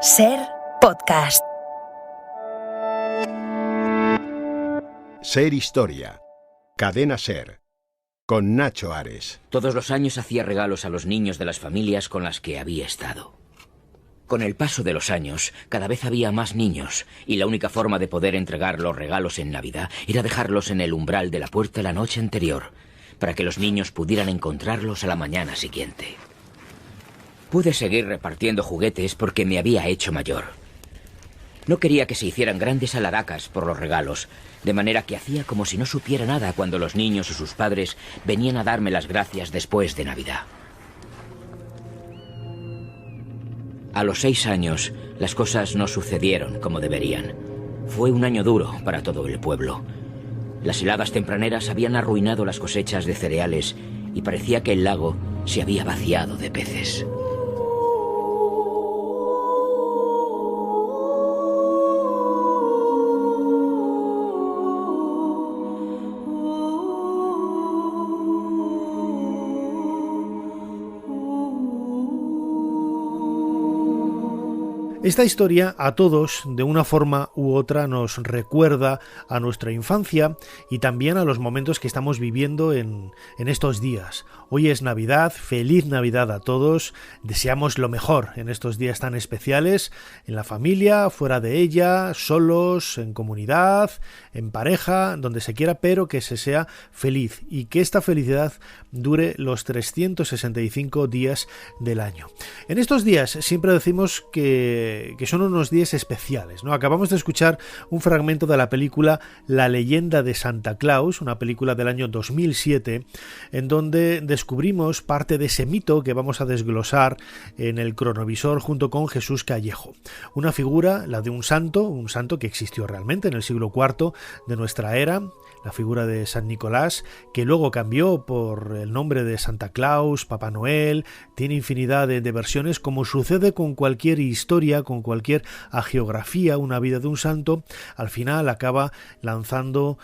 SER Podcast. SER Historia. Cadena SER. Con Nacho Ares. Todos los años hacía regalos a los niños de las familias con las que había estado. Con el paso de los años, cada vez había más niños, y la única forma de poder entregar los regalos en Navidad era dejarlos en el umbral de la puerta la noche anterior, para que los niños pudieran encontrarlos a la mañana siguiente. Pude seguir repartiendo juguetes porque me había hecho mayor. No quería que se hicieran grandes alaracas por los regalos, de manera que hacía como si no supiera nada cuando los niños o sus padres venían a darme las gracias después de Navidad. A los 6 años, las cosas no sucedieron como deberían. Fue un año duro para todo el pueblo. Las heladas tempraneras habían arruinado las cosechas de cereales y parecía que el lago se había vaciado de peces. Esta historia a todos, de una forma u otra, nos recuerda a nuestra infancia y también a los momentos que estamos viviendo en estos días. Hoy es Navidad, feliz Navidad a todos, deseamos lo mejor en estos días tan especiales, en la familia, fuera de ella, solos, en comunidad, en pareja, donde se quiera, pero que se sea feliz y que esta felicidad dure los 365 días del año. En estos días siempre decimos que son unos días especiales, ¿no? Acabamos de escuchar un fragmento de la película La leyenda de Santa Claus, una película del año 2007, en donde descubrimos parte de ese mito que vamos a desglosar en el cronovisor junto con Jesús Callejo. Una figura, la de un santo que existió realmente en el siglo IV de nuestra era, la figura de San Nicolás, que luego cambió por el nombre de Santa Claus, Papá Noel, tiene infinidad de versiones, como sucede con cualquier historia, con cualquier hagiografía, una vida de un santo, al final acaba lanzando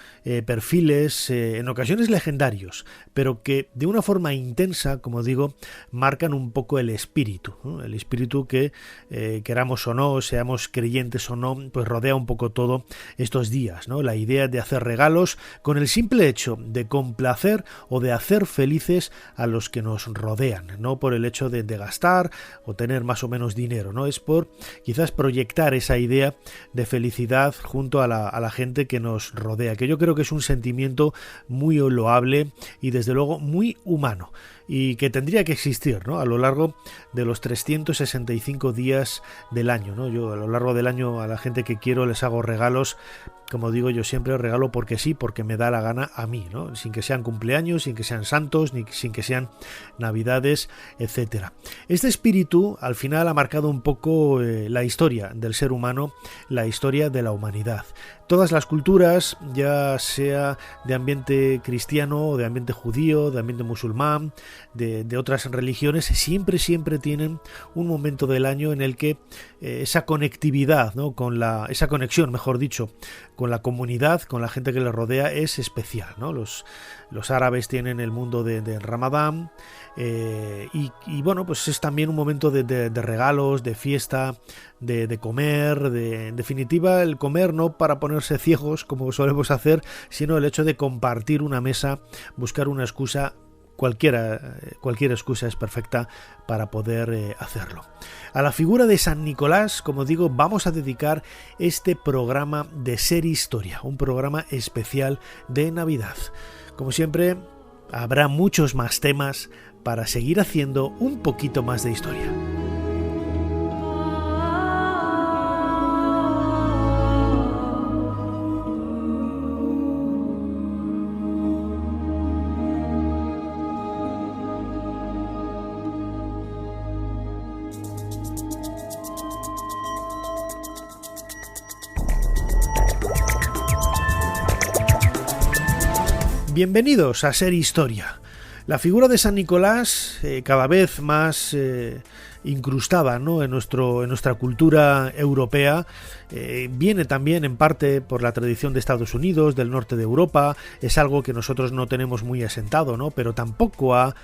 perfiles, en ocasiones legendarios, pero que de una forma intensa, como digo, marcan un poco el espíritu, ¿no? El espíritu que, queramos o no, seamos creyentes o no, pues rodea un poco todo estos días, ¿no? La idea de hacer regalos con el simple hecho de complacer o de hacer felices a los que nos rodean, no por el hecho de gastar o tener más o menos dinero, ¿no? Es por quizás proyectar esa idea de felicidad junto a la gente que nos rodea, que yo creo que es un sentimiento muy loable y desde luego muy humano, y que tendría que existir, ¿no? A lo largo de los 365 días del año, ¿no? Yo a lo largo del año a la gente que quiero les hago regalos. Como digo, yo siempre regalo porque sí, porque me da la gana a mí, ¿no? Sin que sean cumpleaños, sin que sean santos, ni sin que sean navidades, etcétera. Este espíritu al final ha marcado un poco la historia del ser humano, la historia de la humanidad. Todas las culturas, ya sea de ambiente cristiano, o de ambiente judío, de ambiente musulmán, de otras religiones, siempre tienen un momento del año en el que esa conectividad, ¿no? Esa conexión, mejor dicho, con la comunidad, con la gente que les rodea, es especial, ¿no? Los árabes tienen el mundo de Ramadán, y bueno, pues es también un momento de regalos, de fiesta, de comer, en definitiva el comer no para ponerse ciegos como solemos hacer, sino el hecho de compartir una mesa, buscar una excusa. Cualquier excusa es perfecta para poder hacerlo. A la figura de San Nicolás, como digo, vamos a dedicar este programa de SER Historia, un programa especial de Navidad. Como siempre, habrá muchos más temas para seguir haciendo un poquito más de historia. Bienvenidos a SER Historia. La figura de San Nicolás, cada vez más incrustada, ¿no?, en nuestra cultura europea, viene también en parte por la tradición de Estados Unidos, del norte de Europa. Es algo que nosotros no tenemos muy asentado, ¿no?, pero tampoco ha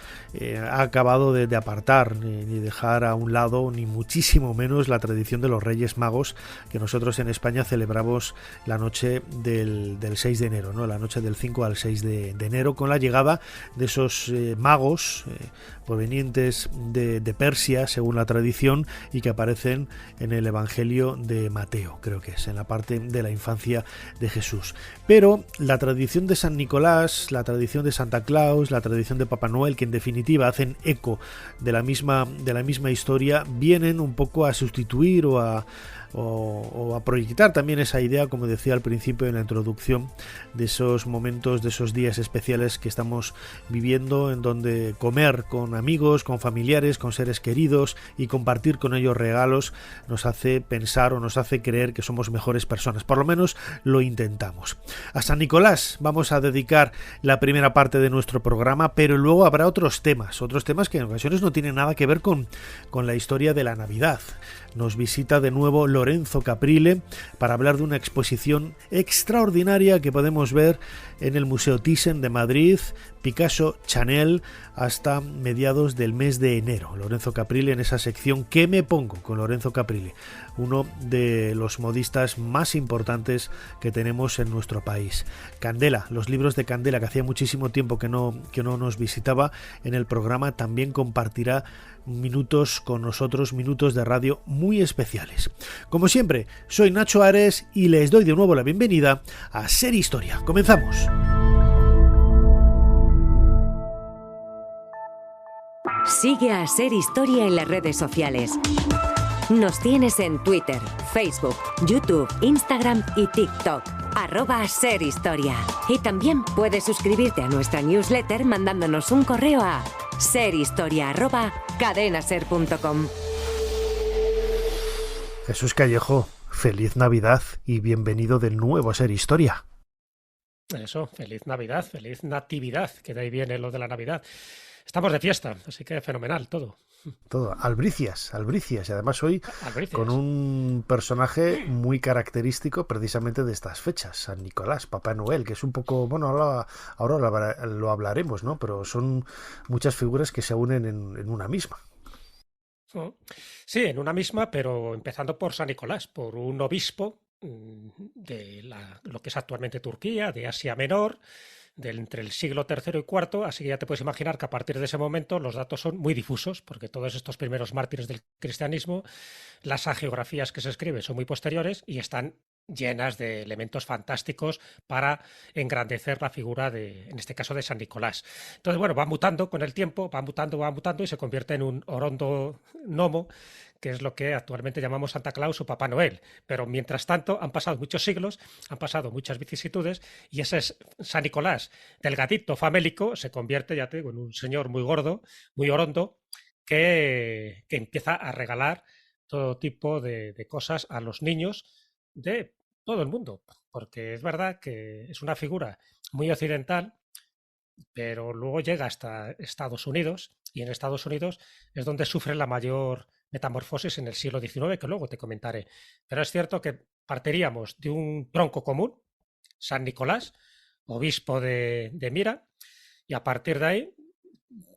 acabado de apartar ni dejar a un lado, ni muchísimo menos, la tradición de los Reyes Magos, que nosotros en España celebramos la noche del 6 de enero, ¿no?, la noche del 5 al 6 de enero, con la llegada de esos magos provenientes de Persia, según la tradición, y que aparecen en el Evangelio de Mateo, creo que es, en la parte de la infancia de Jesús. Pero la tradición de San Nicolás, la tradición de Santa Claus, la tradición de Papá Noel, que en definitiva hacen eco de la misma historia, vienen un poco a sustituir o a proyectar también esa idea, como decía al principio en la introducción, de esos momentos, de esos días especiales que estamos viviendo, en donde comer con amigos, con familiares, con seres queridos y compartir con ellos regalos nos hace pensar o nos hace creer que somos mejores personas. Por lo menos lo intentamos. A San Nicolás vamos a dedicar la primera parte de nuestro programa, pero luego habrá otros temas que en ocasiones no tienen nada que ver con la historia de la Navidad. Nos visita de nuevo Lorenzo Caprile para hablar de una exposición extraordinaria que podemos ver en el Museo Thyssen de Madrid, Picasso Chanel, hasta mediados del mes de enero. Lorenzo Caprile en esa sección ¿Qué me pongo? Con Lorenzo Caprile, uno de los modistas más importantes que tenemos en nuestro país. Candela, los libros de Candela, que hacía muchísimo tiempo que no nos visitaba en el programa, también compartirá minutos con nosotros, minutos de radio muy especiales. Como siempre, soy Nacho Ares y les doy de nuevo la bienvenida a Ser Historia. Comenzamos. Sigue a Ser Historia en las redes sociales. Nos tienes en Twitter, Facebook, YouTube, Instagram y TikTok. @serhistoria. Y también puedes suscribirte a nuestra newsletter mandándonos un correo a serhistoria@cadenaser.com. Jesús Callejo, feliz Navidad y bienvenido de nuevo a Ser Historia. Eso, feliz Navidad, feliz Natividad, que de ahí viene lo de la Navidad. Estamos de fiesta, así que fenomenal todo. Todo, albricias, y además hoy con un personaje muy característico precisamente de estas fechas, San Nicolás, Papá Noel, que es un poco, bueno, ahora lo hablaremos, ¿no? Pero son muchas figuras que se unen en una misma. Sí, en una misma, pero empezando por San Nicolás, por un obispo de lo que es actualmente Turquía, de Asia Menor, entre el siglo III y IV, así que ya te puedes imaginar que a partir de ese momento los datos son muy difusos, porque todos estos primeros mártires del cristianismo, las hagiografías que se escriben son muy posteriores y están llenas de elementos fantásticos para engrandecer la figura en este caso, de San Nicolás. Entonces, bueno, va mutando con el tiempo, va mutando y se convierte en un orondo gnomo, que es lo que actualmente llamamos Santa Claus o Papá Noel. Pero mientras tanto han pasado muchos siglos, han pasado muchas vicisitudes y ese es San Nicolás, delgadito, famélico, se convierte, ya te digo, en un señor muy gordo, muy orondo, que empieza a regalar todo tipo de cosas a los niños de todo el mundo, porque es verdad que es una figura muy occidental, pero luego llega hasta Estados Unidos, y en Estados Unidos es donde sufre la mayor metamorfosis en el siglo XIX, que luego te comentaré. Pero es cierto que partiríamos de un tronco común, San Nicolás, obispo de Mira, y a partir de ahí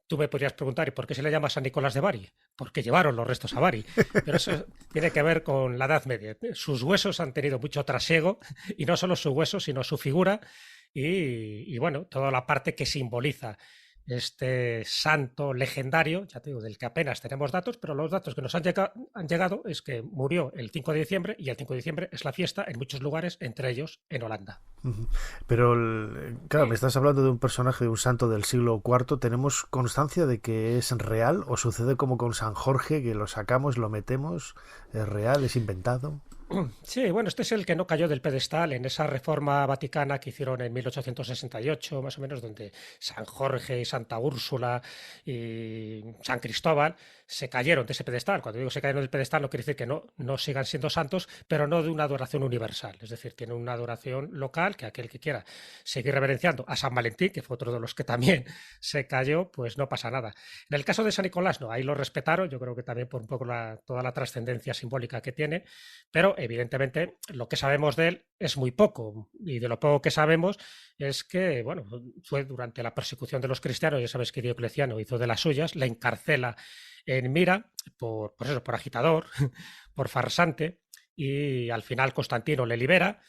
tú me podrías preguntar, ¿y por qué se le llama San Nicolás de Bari? Porque llevaron los restos a Bari. Pero eso tiene que ver con la Edad Media. Sus huesos han tenido mucho trasiego, y no solo su hueso, sino su figura y bueno, toda la parte que simboliza este santo legendario, ya te digo, del que apenas tenemos datos, pero los datos que nos han llegado es que murió el 5 de diciembre y el 5 de diciembre es la fiesta en muchos lugares, entre ellos en Holanda. Pero, claro, me estás hablando de un personaje, de un santo del siglo IV. ¿Tenemos constancia de que es real o sucede como con San Jorge, que lo sacamos, lo metemos? ¿Es real? ¿Es inventado? Sí, bueno, este es el que no cayó del pedestal en esa reforma vaticana que hicieron en 1868, más o menos, donde San Jorge, Santa Úrsula y San Cristóbal se cayeron de ese pedestal. Cuando digo se cayeron del pedestal no quiere decir que no sigan siendo santos, pero no de una adoración universal. Es decir, tienen una adoración local que aquel que quiera seguir reverenciando a San Valentín, que fue otro de los que también se cayó, pues no pasa nada. En el caso de San Nicolás, no, ahí lo respetaron, yo creo que también por un poco toda la trascendencia simbólica que tiene, pero evidentemente lo que sabemos de él es muy poco, y de lo poco que sabemos es que, bueno, fue durante la persecución de los cristianos, ya sabes que Diocleciano hizo de las suyas, la encarcela en Mira por agitador, por farsante, y al final Constantino le libera.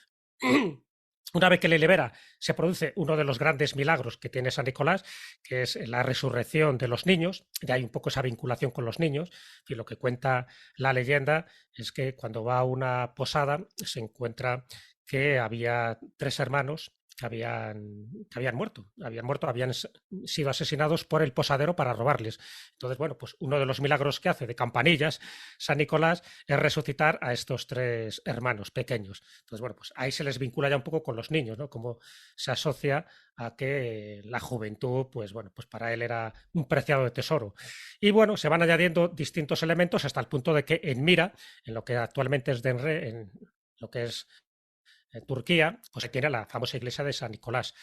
Una vez que le libera, se produce uno de los grandes milagros que tiene San Nicolás, que es la resurrección de los niños. Ya hay un poco esa vinculación con los niños. Y lo que cuenta la leyenda es que cuando va a una posada se encuentra que había 3 hermanos que habían sido asesinados por el posadero para robarles. Entonces, bueno, pues uno de los milagros que hace de campanillas San Nicolás es resucitar a estos 3 hermanos pequeños. Entonces, bueno, pues ahí se les vincula ya un poco con los niños, ¿no? Como se asocia a que la juventud, pues bueno, pues para él era un preciado tesoro. Y bueno, se van añadiendo distintos elementos hasta el punto de que en Mira, en lo que actualmente es Denre, en lo que es Turquía, pues tiene la famosa iglesia de San Nicolás.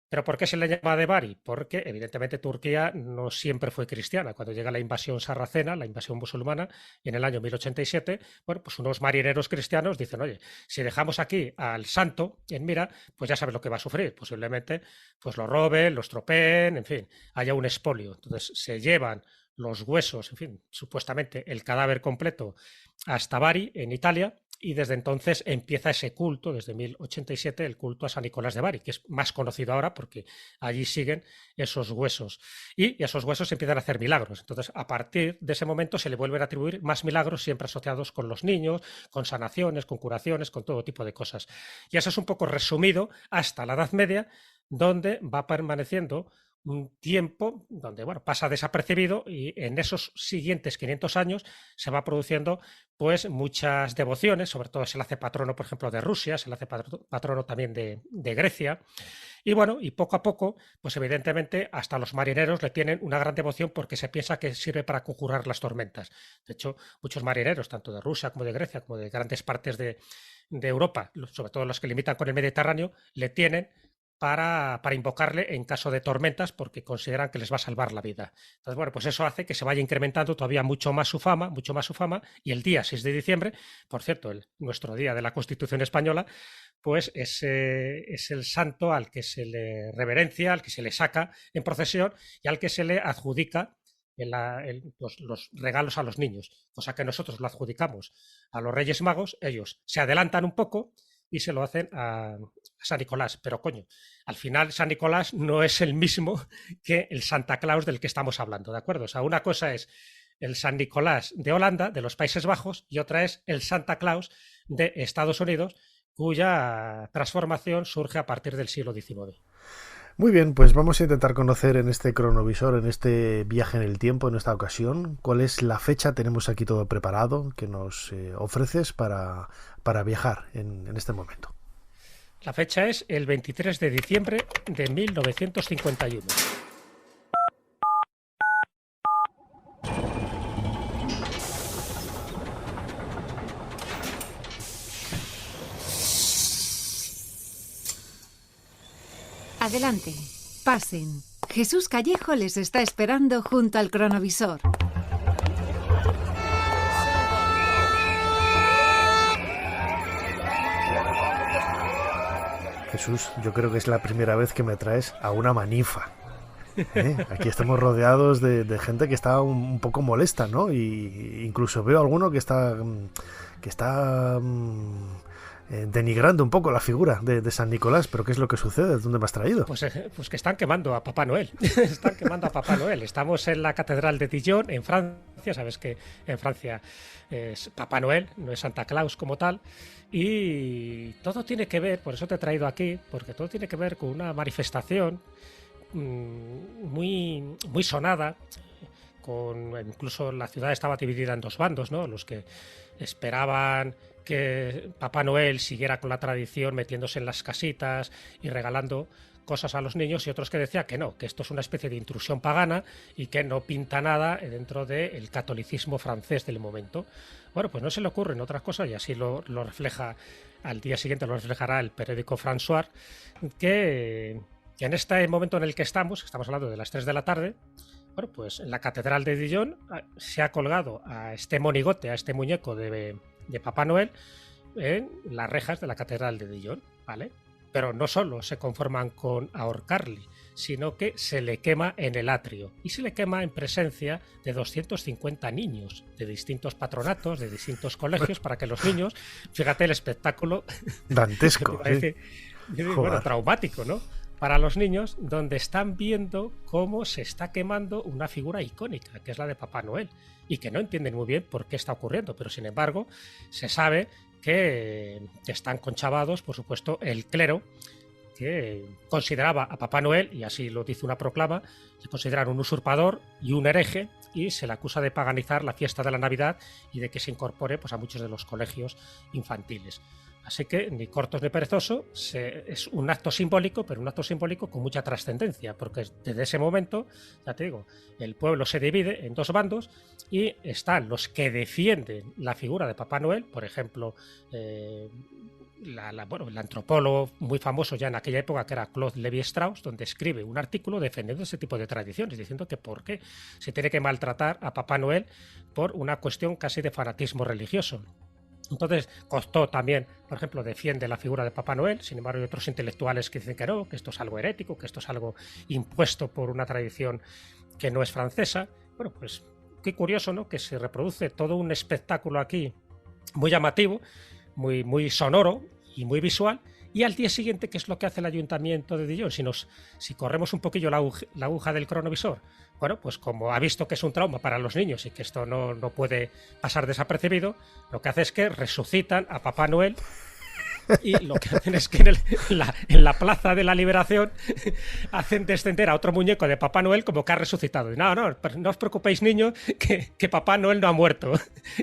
¿Pero por qué se le llama de Bari? Porque evidentemente Turquía no siempre fue cristiana. Cuando llega la invasión sarracena, la invasión musulmana, en el año 1087, bueno, pues unos marineros cristianos dicen, oye, si dejamos aquí al santo en Mira, pues ya sabes lo que va a sufrir. Posiblemente pues lo roben, lo estropeen, en fin, haya un expolio. Entonces se llevan los huesos, en fin, supuestamente el cadáver completo hasta Bari, en Italia, y desde entonces empieza ese culto, desde 1087, el culto a San Nicolás de Bari, que es más conocido ahora porque allí siguen esos huesos. Y esos huesos empiezan a hacer milagros. Entonces, a partir de ese momento se le vuelven a atribuir más milagros, siempre asociados con los niños, con sanaciones, con curaciones, con todo tipo de cosas. Y eso es un poco resumido hasta la Edad Media, donde va permaneciendo un tiempo donde bueno, pasa desapercibido, y en esos siguientes 500 años se va produciendo pues muchas devociones, sobre todo se le hace patrono, por ejemplo, de Rusia, se le hace patrono también de Grecia, y bueno, y poco a poco, pues evidentemente hasta los marineros le tienen una gran devoción porque se piensa que sirve para conjurar las tormentas. De hecho, muchos marineros, tanto de Rusia como de Grecia, como de grandes partes de Europa, sobre todo los que limitan con el Mediterráneo, le tienen para invocarle en caso de tormentas porque consideran que les va a salvar la vida. Entonces, bueno, pues eso hace que se vaya incrementando todavía mucho más su fama, y el día 6 de diciembre, por cierto, nuestro día de la Constitución Española, pues es el santo al que se le reverencia, al que se le saca en procesión y al que se le adjudica los regalos a los niños, cosa que nosotros lo adjudicamos a los Reyes Magos. Ellos se adelantan un poco y se lo hacen a San Nicolás. Pero coño, al final San Nicolás no es el mismo que el Santa Claus del que estamos hablando, ¿de acuerdo? O sea, una cosa es el San Nicolás de Holanda, de los Países Bajos, y otra es el Santa Claus de Estados Unidos, cuya transformación surge a partir del siglo XIX. Muy bien, pues vamos a intentar conocer en este cronovisor, en este viaje en el tiempo, en esta ocasión, cuál es la fecha. Tenemos aquí todo preparado que nos ofreces para viajar en este momento. La fecha es el 23 de diciembre de 1951. Adelante, pasen. Jesús Callejo les está esperando junto al cronovisor. Jesús, yo creo que es la primera vez que me traes a una manifa. Aquí estamos rodeados de gente que está un poco molesta, ¿no? Y incluso veo alguno que está denigrando un poco la figura de San Nicolás. ¿Pero qué es lo que sucede? ¿Dónde me has traído? Pues que están quemando a Papá Noel. Están quemando a Papá Noel. Estamos en la Catedral de Dijon, en Francia. Sabes que en Francia es Papá Noel, no es Santa Claus como tal. Y todo tiene que ver, por eso te he traído aquí, porque todo tiene que ver con una manifestación muy, muy sonada, incluso la ciudad estaba dividida en dos bandos, ¿no? Los que esperaban que Papá Noel siguiera con la tradición metiéndose en las casitas y regalando cosas a los niños, y otros que decían que no, que esto es una especie de intrusión pagana y que no pinta nada dentro del catolicismo francés del momento. Bueno, pues no se le ocurren otras cosas, y así lo refleja, al día siguiente lo reflejará el periódico François, que en este momento en el que estamos hablando de las 3 de la tarde, bueno, pues en la Catedral de Dijon se ha colgado a este monigote, a este muñeco de Papá Noel, en las rejas de la Catedral de Dijon, ¿vale? Pero no solo se conforman con ahorcarle, sino que se le quema en el atrio, y se le quema en presencia de 250 niños de distintos patronatos, de distintos colegios, para que los niños, fíjate el espectáculo dantesco, parece, bueno, traumático, ¿no? Para los niños, donde están viendo cómo se está quemando una figura icónica, que es la de Papá Noel, y que no entienden muy bien por qué está ocurriendo, pero sin embargo se sabe que están conchavados, por supuesto, el clero, que consideraba a Papá Noel, y así lo dice una proclama, le consideran un usurpador y un hereje, y se le acusa de paganizar la fiesta de la Navidad y de que se incorpore, pues, a muchos de los colegios infantiles. Así que, ni cortos ni perezoso, es un acto simbólico, pero un acto simbólico con mucha trascendencia, porque desde ese momento, ya te digo, el pueblo se divide en dos bandos, y están los que defienden la figura de Papá Noel, por ejemplo, el antropólogo muy famoso ya en aquella época, que era Claude Lévi-Strauss, donde escribe un artículo defendiendo ese tipo de tradiciones, diciendo que por qué se tiene que maltratar a Papá Noel por una cuestión casi de fanatismo religioso. Entonces, Costó también, por ejemplo, defiende la figura de Papá Noel. Sin embargo, hay otros intelectuales que dicen que no, que esto es algo herético, que esto es algo impuesto por una tradición que no es francesa. Bueno, pues qué curioso, ¿no?, que se reproduce todo un espectáculo aquí muy llamativo, muy, muy sonoro y muy visual. Y al día siguiente, ¿qué es lo que hace el Ayuntamiento de Dijon? Si corremos un poquillo la aguja del cronovisor, bueno, pues como ha visto que es un trauma para los niños y que esto no puede pasar desapercibido, lo que hace es que resucitan a Papá Noel, y lo que hacen es que en la Plaza de la Liberación hacen descender a otro muñeco de Papá Noel como que ha resucitado. Y no os preocupéis, niños, que Papá Noel no ha muerto,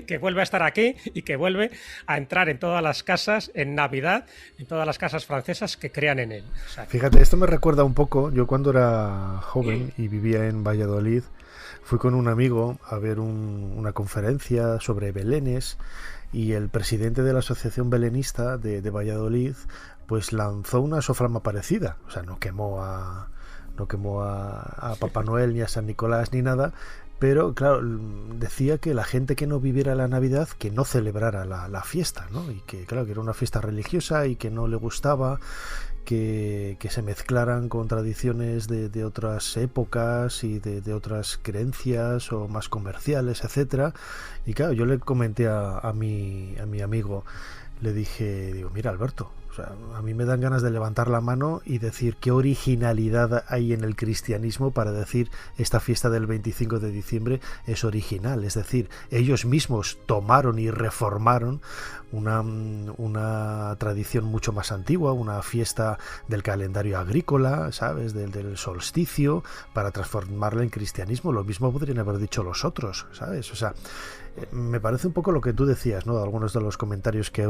que vuelve a estar aquí y que vuelve a entrar en todas las casas en Navidad, en todas las casas francesas que crean en él. O sea, fíjate, esto me recuerda un poco, yo cuando era joven y vivía en Valladolid, fui con un amigo a ver una conferencia sobre belenes, y el presidente de la Asociación Belenista de Valladolid pues lanzó una soframa parecida. O sea, no quemó a Papá Noel ni a San Nicolás ni nada, pero claro, decía que la gente que no viviera la Navidad, que no celebrara la fiesta, ¿no? Y que claro, que era una fiesta religiosa y que no le gustaba que se mezclaran con tradiciones de otras épocas y de otras creencias o más comerciales, etcétera. Y claro, yo le comenté a mi amigo, le dije, digo, mira, Alberto, o sea, a mí me dan ganas de levantar la mano y decir qué originalidad hay en el cristianismo para decir esta fiesta del 25 de diciembre es original. Es decir, ellos mismos tomaron y reformaron una tradición mucho más antigua, una fiesta del calendario agrícola, ¿sabes?, del solsticio, para transformarla en cristianismo. Lo mismo podrían haber dicho los otros, ¿sabes? O sea, me parece un poco lo que tú decías, ¿no?, algunos de los comentarios que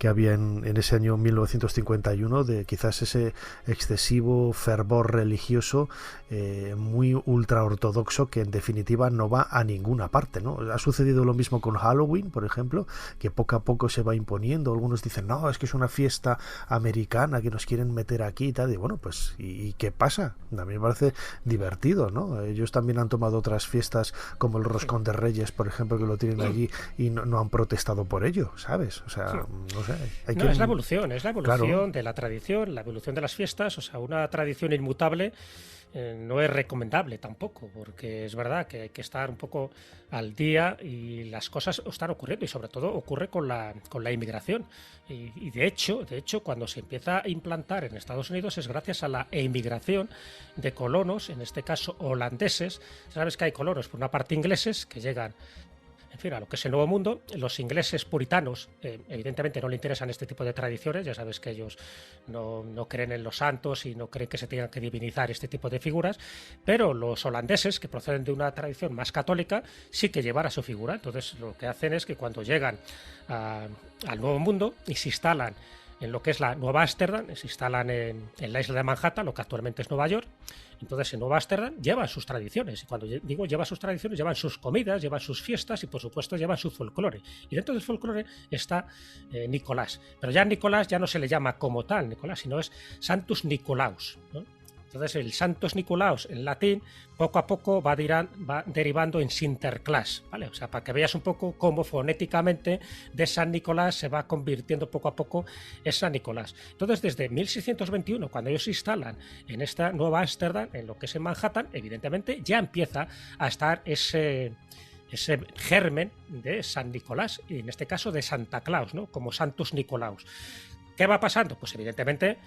había en ese año 1951, de quizás ese excesivo fervor religioso muy ultraortodoxo, que en definitiva no va a ninguna parte, ¿no? Ha sucedido lo mismo con Halloween, por ejemplo, que poco a poco se va imponiendo. Algunos dicen, no, es que es una fiesta americana que nos quieren meter aquí y tal. Y bueno, pues ¿y qué pasa? A mí me parece divertido, ¿no? Ellos también han tomado otras fiestas como el Roscón de Reyes, por ejemplo, que lo tienen allí y no han protestado por ello, ¿sabes? O sea, no sé. Es la evolución, claro, de la tradición, la evolución de las fiestas. O sea, una tradición inmutable no es recomendable tampoco, porque es verdad que hay que estar un poco al día y las cosas están ocurriendo, y sobre todo ocurre con la inmigración. Y de hecho, cuando se empieza a implantar en Estados Unidos es gracias a la inmigración de colonos, en este caso holandeses. Sabes que hay colonos, por una parte ingleses, que llegan en fin, a lo que es el Nuevo Mundo. Los ingleses puritanos, evidentemente no le interesan este tipo de tradiciones, ya sabes que ellos no creen en los santos y no creen que se tengan que divinizar este tipo de figuras, pero los holandeses, que proceden de una tradición más católica, sí que llevan a su figura. Entonces lo que hacen es que cuando llegan al Nuevo Mundo y se instalan en lo que es la Nueva Ámsterdam, se instalan en la isla de Manhattan, lo que actualmente es Nueva York. Entonces en Nueva Ámsterdam llevan sus tradiciones, y cuando digo llevan sus tradiciones, llevan sus comidas, llevan sus fiestas y por supuesto llevan su folclore. Y dentro del folclore está Nicolás, pero ya Nicolás ya no se le llama como tal Nicolás, sino es Santus Nicolaus, ¿no? Entonces el Santos Nicolaus en latín poco a poco va derivando en Sinterklaas, ¿vale? O sea, para que veas un poco cómo fonéticamente de San Nicolás se va convirtiendo poco a poco en San Nicolás. Entonces desde 1621, cuando ellos se instalan en esta Nueva Ámsterdam, en lo que es en Manhattan, evidentemente ya empieza a estar ese germen de San Nicolás, y en este caso de Santa Claus, ¿no? Como Santus Nicolaus. ¿Qué va pasando? Pues evidentemente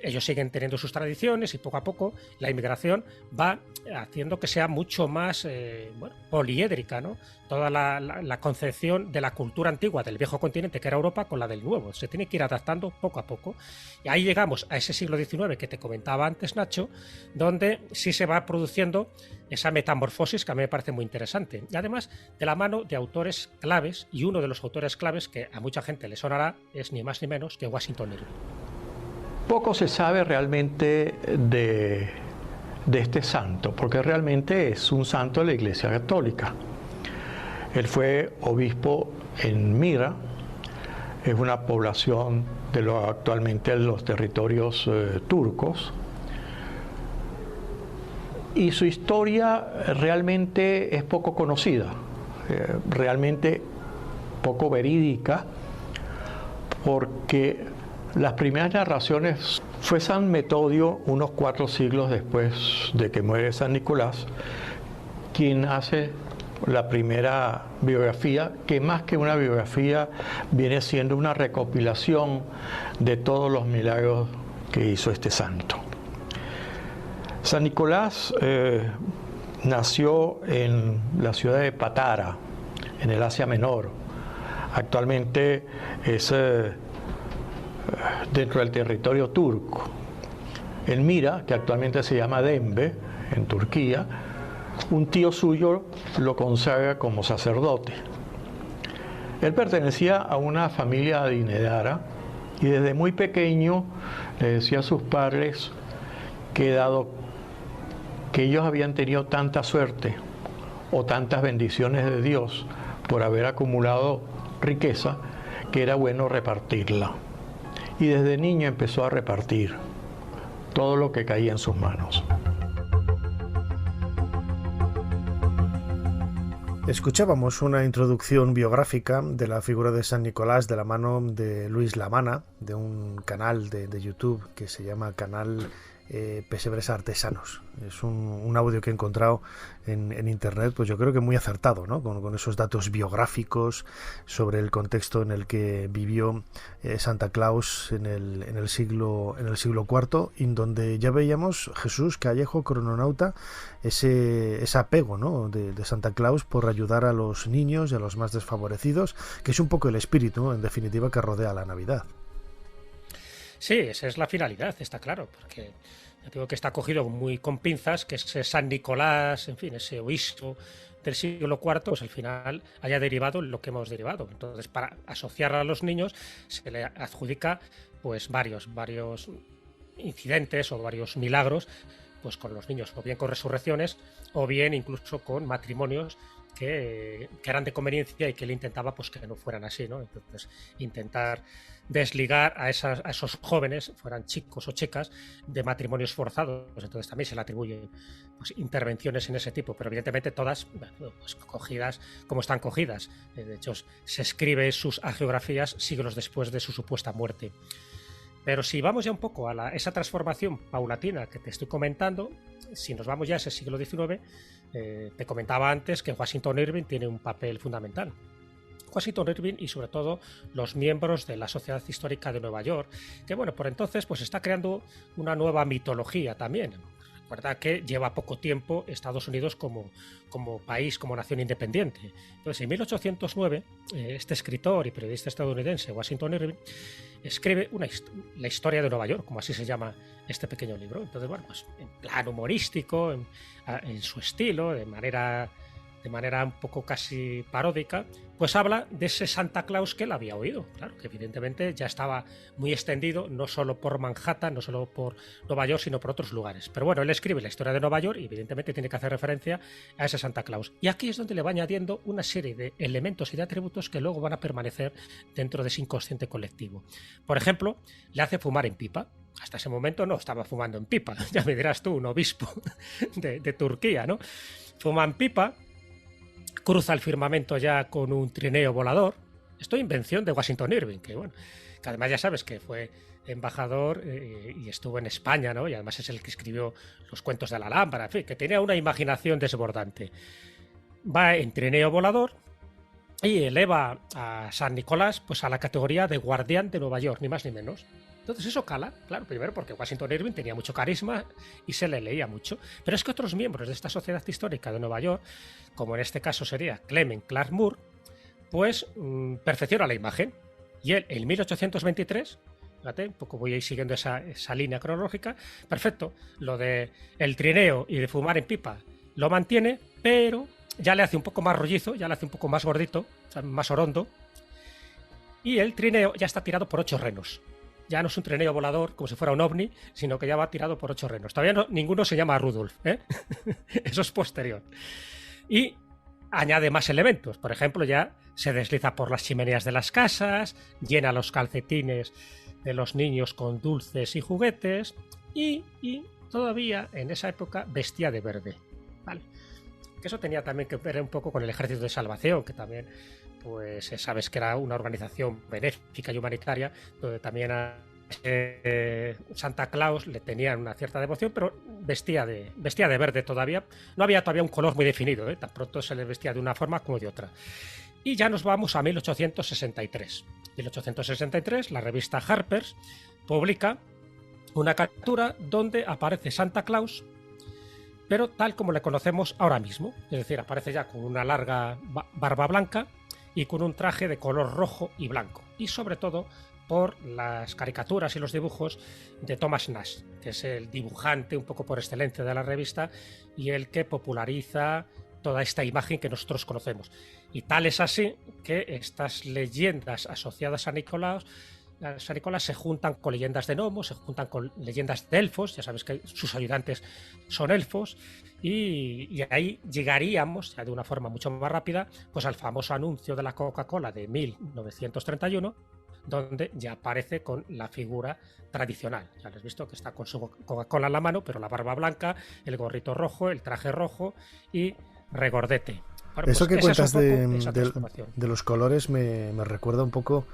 ellos siguen teniendo sus tradiciones y poco a poco la inmigración va haciendo que sea mucho más poliédrica, ¿no? Toda la concepción de la cultura antigua del viejo continente, que era Europa, con la del nuevo. Se tiene que ir adaptando poco a poco. Y ahí llegamos a ese siglo XIX que te comentaba antes, Nacho, donde sí se va produciendo esa metamorfosis que a mí me parece muy interesante. Y además de la mano de autores claves, y uno de los autores claves que a mucha gente le sonará es ni más ni menos que Washington Irving. Poco se sabe realmente de este santo, porque realmente es un santo de la Iglesia Católica. Él fue obispo en Mira, es una población de actualmente los territorios turcos, y su historia realmente es poco conocida, realmente poco verídica, porque las primeras narraciones fue San Metodio, unos 4 siglos después de que muere San Nicolás, quien hace la primera biografía, que más que una biografía viene siendo una recopilación de todos los milagros que hizo este santo. San Nicolás nació en la ciudad de Patara, en el Asia Menor. Actualmente es dentro del territorio turco. En Mira, que actualmente se llama Dembe, en Turquía, un tío suyo lo consagra como sacerdote. Él pertenecía a una familia adinerada y desde muy pequeño le decía a sus padres que dado que ellos habían tenido tanta suerte o tantas bendiciones de Dios por haber acumulado riqueza, que era bueno repartirla. Y desde niño empezó a repartir todo lo que caía en sus manos. Escuchábamos una introducción biográfica de la figura de San Nicolás de la mano de Luis Lamana, de un canal de YouTube que se llama Canal Pesebres Artesanos. Es un audio que he encontrado en internet, pues yo creo que muy acertado, ¿no? Con esos datos biográficos sobre el contexto en el que vivió Santa Claus en el siglo IV, en donde ya veíamos Jesús Callejo, crononauta, ese apego, ¿no? de Santa Claus por ayudar a los niños y a los más desfavorecidos, que es un poco el espíritu, ¿no? En definitiva, que rodea la Navidad. Sí, esa es la finalidad, está claro, porque yo digo que está cogido muy con pinzas, que ese San Nicolás, en fin, ese obispo del siglo IV, pues al final haya derivado lo que hemos derivado. Entonces, para asociar a los niños se le adjudica pues varios incidentes o varios milagros pues con los niños, o bien con resurrecciones, o bien incluso con matrimonios que eran de conveniencia y que él intentaba pues que no fueran así, ¿no? Entonces, intentar desligar a esos jóvenes, fueran chicos o chicas, de matrimonios forzados. Entonces también se le atribuyen pues, intervenciones en ese tipo, pero evidentemente todas pues, cogidas como están cogidas. De hecho, se escribe sus hagiografías siglos después de su supuesta muerte. Pero si vamos ya un poco a esa transformación paulatina que te estoy comentando, si nos vamos ya a ese siglo XIX, te comentaba antes que Washington Irving tiene un papel fundamental. Washington Irving y sobre todo los miembros de la Sociedad Histórica de Nueva York, que bueno, por entonces pues está creando una nueva mitología también. Recuerda que lleva poco tiempo Estados Unidos como país, como nación independiente. Entonces, en 1809, este escritor y periodista estadounidense, Washington Irving, escribe la historia de Nueva York, como así se llama este pequeño libro. Entonces, bueno, pues en plan humorístico, en su estilo, de manera un poco casi paródica, pues habla de ese Santa Claus que él había oído. Claro, que evidentemente ya estaba muy extendido, no solo por Manhattan, no solo por Nueva York, sino por otros lugares. Pero bueno, él escribe la historia de Nueva York y evidentemente tiene que hacer referencia a ese Santa Claus. Y aquí es donde le va añadiendo una serie de elementos y de atributos que luego van a permanecer dentro de ese inconsciente colectivo. Por ejemplo, le hace fumar en pipa. Hasta ese momento no estaba fumando en pipa. Ya me dirás tú, un obispo de Turquía, ¿no? Fuma en pipa. Cruza el firmamento ya con un trineo volador. Esto es invención de Washington Irving, que bueno, que además ya sabes que fue embajador y estuvo en España, ¿no? Y además es el que escribió los cuentos de la Alhambra, en fin, que tenía una imaginación desbordante. Va en trineo volador y eleva a San Nicolás pues a la categoría de guardián de Nueva York, ni más ni menos. Entonces eso cala, claro, primero porque Washington Irving tenía mucho carisma y se le leía mucho. Pero es que otros miembros de esta sociedad histórica de Nueva York, como en este caso sería Clement Clark Moore, pues perfecciona la imagen. Y él, en 1823, fíjate, un poco voy a ir siguiendo esa línea cronológica, perfecto, lo de el trineo y de fumar en pipa lo mantiene, pero ya le hace un poco más rollizo, ya le hace un poco más gordito, o sea, más orondo, y el trineo ya está tirado por 8 renos. Ya no es un trineo volador como si fuera un ovni, sino que ya va tirado por 8 renos. Todavía ninguno se llama Rudolf, ¿eh? Eso es posterior. Y añade más elementos. Por ejemplo, ya se desliza por las chimeneas de las casas, llena los calcetines de los niños con dulces y juguetes, y todavía en esa época vestía de verde. ¿Vale? Que eso tenía también que ver un poco con el Ejército de Salvación, que también pues sabes que era una organización benéfica y humanitaria, donde también a Santa Claus le tenían una cierta devoción, pero vestía de verde todavía. No había todavía un color muy definido, tan pronto se le vestía de una forma como de otra. Y ya nos vamos a 1863. 1863, la revista Harper's publica una captura donde aparece Santa Claus, pero tal como le conocemos ahora mismo. Es decir, aparece ya con una larga barba blanca y con un traje de color rojo y blanco. Y sobre todo por las caricaturas y los dibujos de Thomas Nast, que es el dibujante un poco por excelencia de la revista y el que populariza toda esta imagen que nosotros conocemos. Y tal es así que estas leyendas asociadas a Nicolás se juntan con leyendas de gnomos, se juntan con leyendas de elfos, ya sabes que sus ayudantes son elfos, y ahí llegaríamos, ya de una forma mucho más rápida, pues al famoso anuncio de la Coca-Cola de 1931, donde ya aparece con la figura tradicional. Ya lo has visto que está con su Coca-Cola en la mano, pero la barba blanca, el gorrito rojo, el traje rojo y regordete. Bueno, eso pues que cuentas de los colores me recuerda un poco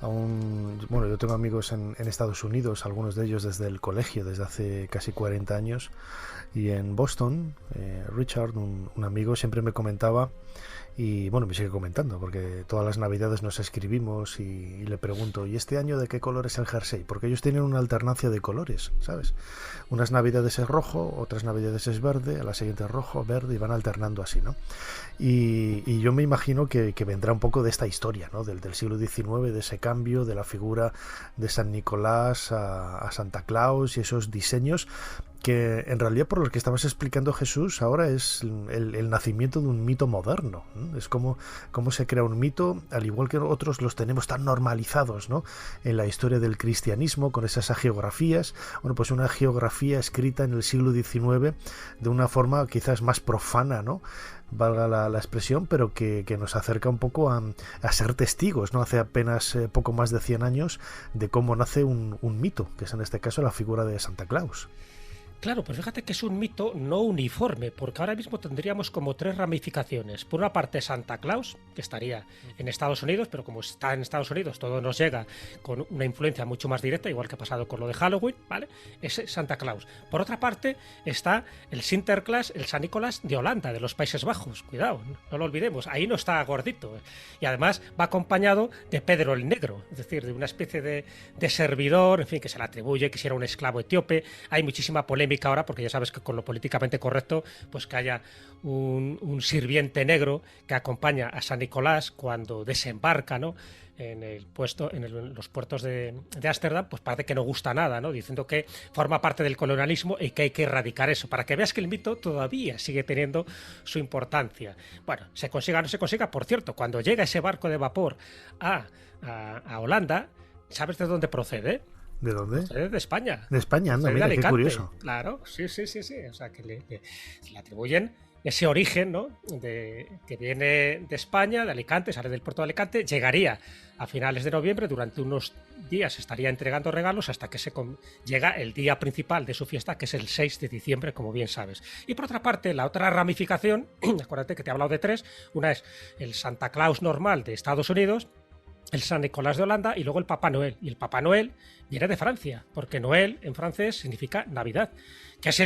a bueno, yo tengo amigos en Estados Unidos, algunos de ellos desde el colegio, desde hace casi 40 años, y en Boston, Richard, un amigo, siempre me comentaba, y bueno, me sigue comentando, porque todas las navidades nos escribimos y le pregunto, ¿y este año de qué color es el jersey? Porque ellos tienen una alternancia de colores, ¿sabes? Unas navidades es rojo, otras navidades es verde, a la siguiente es rojo, verde, y van alternando así, ¿no? Y yo me imagino que vendrá un poco de esta historia, ¿no? Del siglo XIX, de ese cambio, de la figura de San Nicolás a Santa Claus y esos diseños que en realidad, por lo que estabas explicando, Jesús, ahora es el nacimiento de un mito moderno, ¿no? Es como se crea un mito, al igual que otros los tenemos tan normalizados, ¿no? En la historia del cristianismo, con esas hagiografías. Bueno, pues una geografía escrita en el siglo XIX de una forma quizás más profana, ¿no? Valga la expresión, pero que nos acerca un poco a ser testigos, ¿no? Hace apenas poco más de 100 años de cómo nace un mito, que es en este caso la figura de Santa Claus. Claro, pues fíjate que es un mito no uniforme, porque ahora mismo tendríamos como 3 ramificaciones. Por una parte, Santa Claus, que estaría en Estados Unidos, pero como está en Estados Unidos, todo nos llega con una influencia mucho más directa, igual que ha pasado con lo de Halloween, ¿vale? Es Santa Claus. Por otra parte, está el Sinterklaas, el San Nicolás de Holanda, de los Países Bajos. Cuidado, no lo olvidemos, ahí no está gordito. Y además va acompañado de Pedro el Negro, es decir, de una especie de servidor, en fin, que se le atribuye que si era un esclavo etíope. Hay muchísima polémica polémica ahora, porque ya sabes que con lo políticamente correcto, pues que haya un sirviente negro que acompaña a San Nicolás cuando desembarca, ¿no?, en los puertos de Ámsterdam, pues parece que no gusta nada, ¿no?, diciendo que forma parte del colonialismo y que hay que erradicar eso, para que veas que el mito todavía sigue teniendo su importancia. Bueno, se consiga o no se consiga, por cierto, cuando llega ese barco de vapor a Holanda, ¿sabes de dónde procede? ¿De dónde? Procede de España. De España, anda, mira, qué curioso. Claro, sí. O sea, que le atribuyen ese origen, ¿no?, que viene de España, de Alicante, sale del puerto de Alicante, llegaría a finales de noviembre, durante unos días estaría entregando regalos hasta que llega el día principal de su fiesta, que es el 6 de diciembre, como bien sabes. Y por otra parte, la otra ramificación, acuérdate que te he hablado de 3, una es el Santa Claus normal de Estados Unidos, el San Nicolás de Holanda y luego el Papá Noel. Y el Papá Noel viene de Francia, porque Noel en francés significa Navidad, que es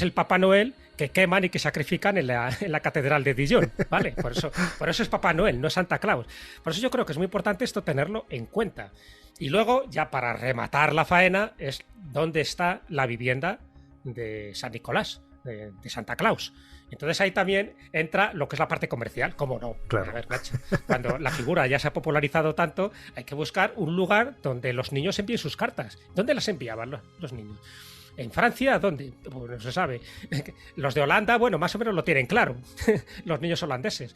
el Papá Noel que queman y que sacrifican en la catedral de Dijon, ¿vale? Por eso es Papá Noel, no es Santa Claus. Por eso yo creo que es muy importante esto tenerlo en cuenta. Y luego, ya para rematar la faena, es dónde está la vivienda de San Nicolás, de Santa Claus. Entonces ahí también entra lo que es la parte comercial, ¿cómo no? Claro. A ver, Nacho, cuando la figura ya se ha popularizado tanto, hay que buscar un lugar donde los niños envíen sus cartas. ¿Dónde las enviaban los niños? ¿En Francia? ¿Dónde? Pues no se sabe. Los de Holanda, bueno, más o menos lo tienen claro, los niños holandeses.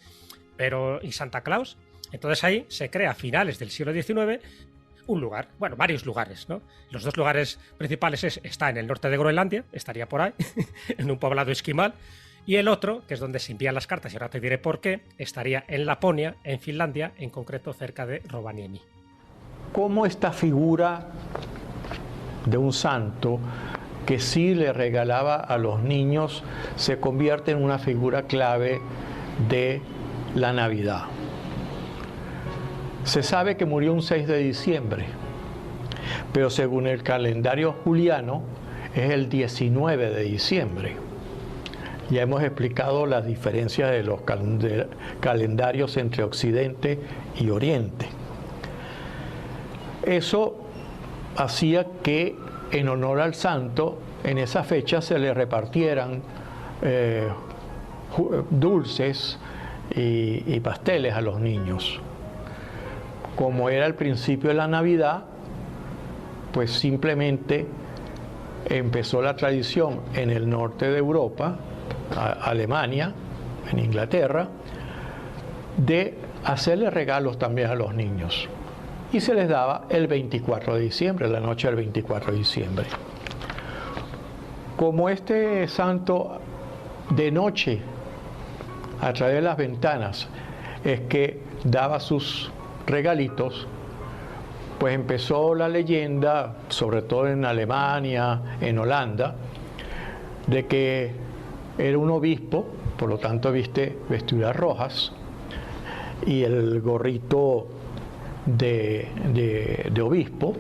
Pero ¿y Santa Claus? Entonces ahí se crea a finales del siglo XIX un lugar, bueno, varios lugares, ¿no? Los 2 lugares principales está en el norte de Groenlandia, estaría por ahí, en un poblado esquimal, y el otro, que es donde se envían las cartas, y ahora te diré por qué, estaría en Laponia, en Finlandia, en concreto cerca de Rovaniemi. ¿Cómo esta figura de un santo que sí le regalaba a los niños se convierte en una figura clave de la Navidad? Se sabe que murió un 6 de diciembre, pero según el calendario juliano es el 19 de diciembre. Ya hemos explicado las diferencias de los calendarios entre Occidente y Oriente. Eso hacía que en honor al santo, en esa fecha se le repartieran dulces y pasteles a los niños. Como era el principio de la Navidad, pues simplemente empezó la tradición en el norte de Europa, Alemania, en Inglaterra, de hacerle regalos también a los niños. Y se les daba el 24 de diciembre, la noche del 24 de diciembre. Como este santo de noche, a través de las ventanas, es que daba sus regalitos, pues empezó la leyenda, sobre todo en Alemania, en Holanda, de que era un obispo, por lo tanto viste vestiduras rojas y el gorrito de obispo,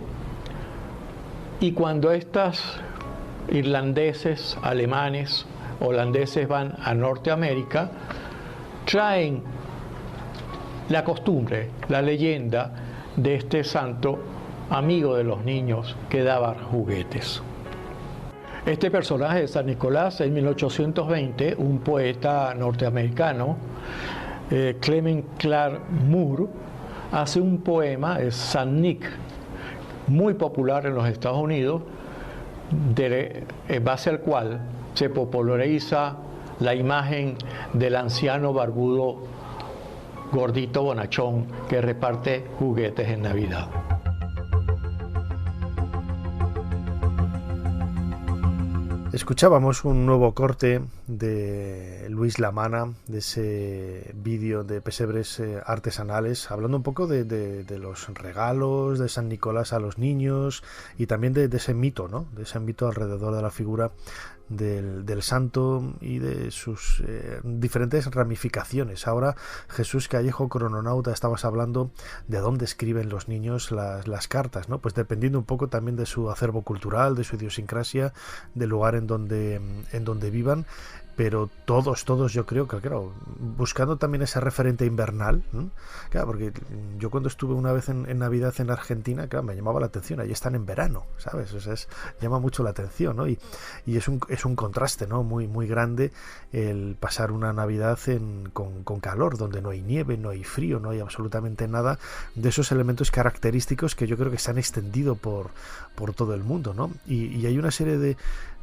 y cuando estas irlandeses, alemanes, holandeses van a Norteamérica, traen la costumbre, la leyenda de este santo amigo de los niños que daba juguetes. Este personaje de San Nicolás, en 1820, un poeta norteamericano, Clement Clarke Moore, hace un poema, es San Nick, muy popular en los Estados Unidos, en base al cual se populariza la imagen del anciano barbudo, gordito bonachón, que reparte juguetes en Navidad. Escuchábamos un nuevo corte de Luis Lamana, de ese vídeo de pesebres artesanales, hablando un poco de los regalos de San Nicolás a los niños y también de ese mito, ¿no? De ese mito alrededor de la figura del santo y de sus diferentes ramificaciones. Ahora, Jesús Callejo, crononauta, estabas hablando de dónde escriben los niños las cartas, ¿no? Pues dependiendo un poco también de su acervo cultural, de su idiosincrasia, del lugar en donde vivan. pero todos yo creo que, claro, buscando también ese referente invernal, ¿no? Claro, porque yo cuando estuve una vez en Navidad en Argentina, claro, me llamaba la atención, allí están en verano, ¿sabes? O sea, llama mucho la atención, ¿no? Y es un contraste, ¿no? Muy grande el pasar una Navidad con calor, donde no hay nieve, no hay frío, no hay absolutamente nada de esos elementos característicos que yo creo que se han extendido por todo el mundo, ¿no? Y hay una serie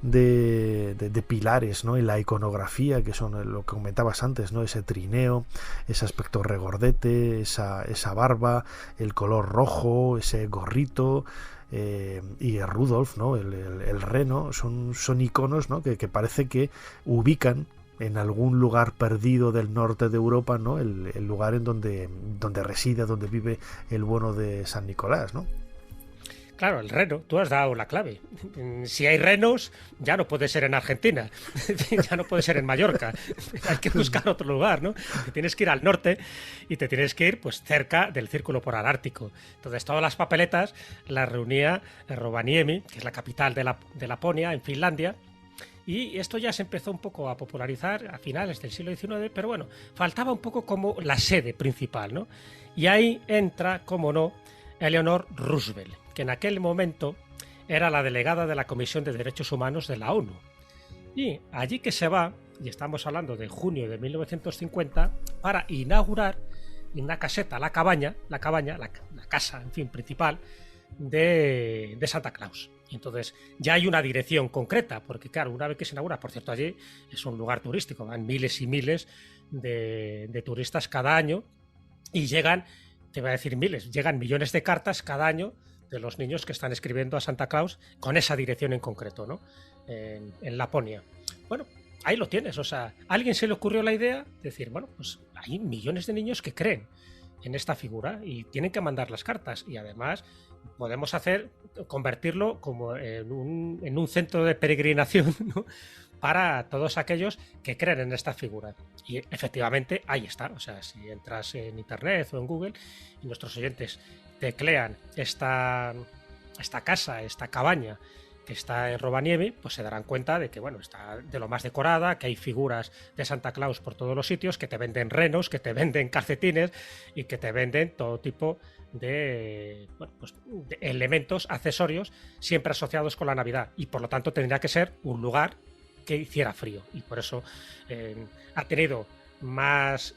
de pilares, ¿no? En la iconografía, que son lo que comentabas antes, ¿no? Ese trineo, ese aspecto regordete, esa barba, el color rojo, ese gorrito, y el Rudolf, ¿no? El reno, son iconos, ¿no? que parece que ubican en algún lugar perdido del norte de Europa, ¿no? El lugar en donde reside, donde vive el bueno de San Nicolás, ¿no? Claro, el reno, tú has dado la clave. Si hay renos, ya no puede ser en Argentina, ya no puede ser en Mallorca. Hay que buscar otro lugar, ¿no? Te tienes que ir al norte y te tienes que ir pues cerca del Círculo Polar Ártico. Entonces todas las papeletas las reunía Rovaniemi, que es la capital de Laponia, en Finlandia. Y esto ya se empezó un poco a popularizar a finales del siglo XIX, pero bueno, faltaba un poco como la sede principal, ¿no? Y ahí entra, como no, Eleanor Roosevelt, que en aquel momento era la delegada de la Comisión de Derechos Humanos de la ONU. Y allí que se va, y estamos hablando de junio de 1950, para inaugurar una caseta, la casa, en fin, principal de Santa Claus. Y entonces ya hay una dirección concreta, porque claro, una vez que se inaugura, por cierto, allí es un lugar turístico, van miles y miles de turistas cada año y llegan, te voy a decir miles, llegan millones de cartas cada año de los niños que están escribiendo a Santa Claus con esa dirección en concreto, ¿no? En Laponia. Bueno, ahí lo tienes, o sea, a alguien se le ocurrió la idea de decir, bueno, pues hay millones de niños que creen en esta figura y tienen que mandar las cartas, y además podemos convertirlo como en un centro de peregrinación, ¿no? Para todos aquellos que creen en esta figura. Y efectivamente ahí está, o sea, si entras en internet o en Google y nuestros oyentes teclean esta casa, esta cabaña que está en Rovaniemi, pues se darán cuenta de que, bueno, está de lo más decorada, que hay figuras de Santa Claus por todos los sitios, que te venden renos, que te venden calcetines y que te venden todo tipo de elementos, accesorios, siempre asociados con la Navidad. Y por lo tanto tendría que ser un lugar que hiciera frío. Y por eso ha tenido más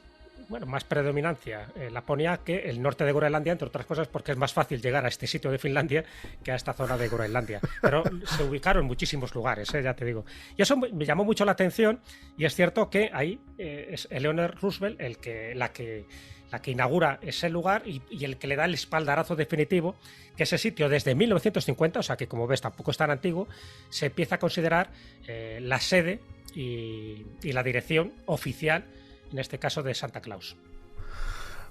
predominancia Laponia que el norte de Groenlandia, entre otras cosas porque es más fácil llegar a este sitio de Finlandia que a esta zona de Groenlandia. Pero se ubicaron en muchísimos lugares, ya te digo. Y eso me llamó mucho la atención, y es cierto que ahí es Eleanor Roosevelt la que inaugura ese lugar y el que le da el espaldarazo definitivo, que ese sitio desde 1950, o sea que como ves tampoco es tan antiguo, se empieza a considerar la sede y la dirección oficial, en este caso de Santa Claus.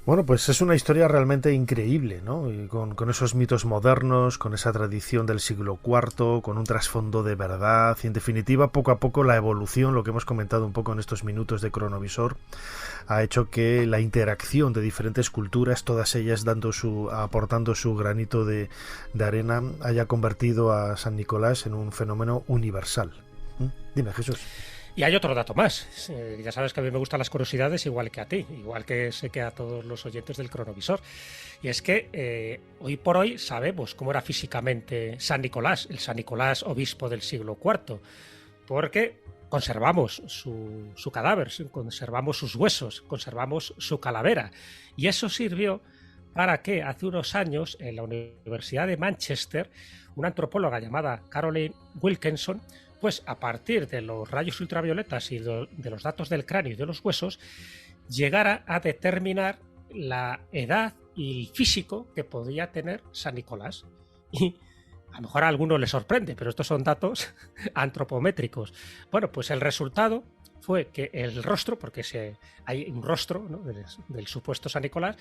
Bueno, pues es una historia realmente increíble, ¿no? Y con esos mitos modernos, con esa tradición del siglo IV, con un trasfondo de verdad, y en definitiva, poco a poco la evolución, lo que hemos comentado un poco en estos minutos de cronovisor, ha hecho que la interacción de diferentes culturas, todas ellas aportando su granito de arena, haya convertido a San Nicolás en un fenómeno universal. Dime, Jesús. Y hay otro dato más. Ya sabes que a mí me gustan las curiosidades igual que a ti, igual que sé que a todos los oyentes del cronovisor. Y es que hoy por hoy sabemos cómo era físicamente San Nicolás, el San Nicolás obispo del siglo IV, porque conservamos su cadáver, conservamos sus huesos, conservamos su calavera. Y eso sirvió para que hace unos años en la Universidad de Manchester, una antropóloga llamada Caroline Wilkinson, pues a partir de los rayos ultravioletas y de los datos del cráneo y de los huesos, llegara a determinar la edad y el físico que podía tener San Nicolás. Y a lo mejor a alguno le sorprende, pero estos son datos antropométricos. Bueno, pues el resultado fue que el rostro, porque hay un rostro, ¿no?, del supuesto San Nicolás,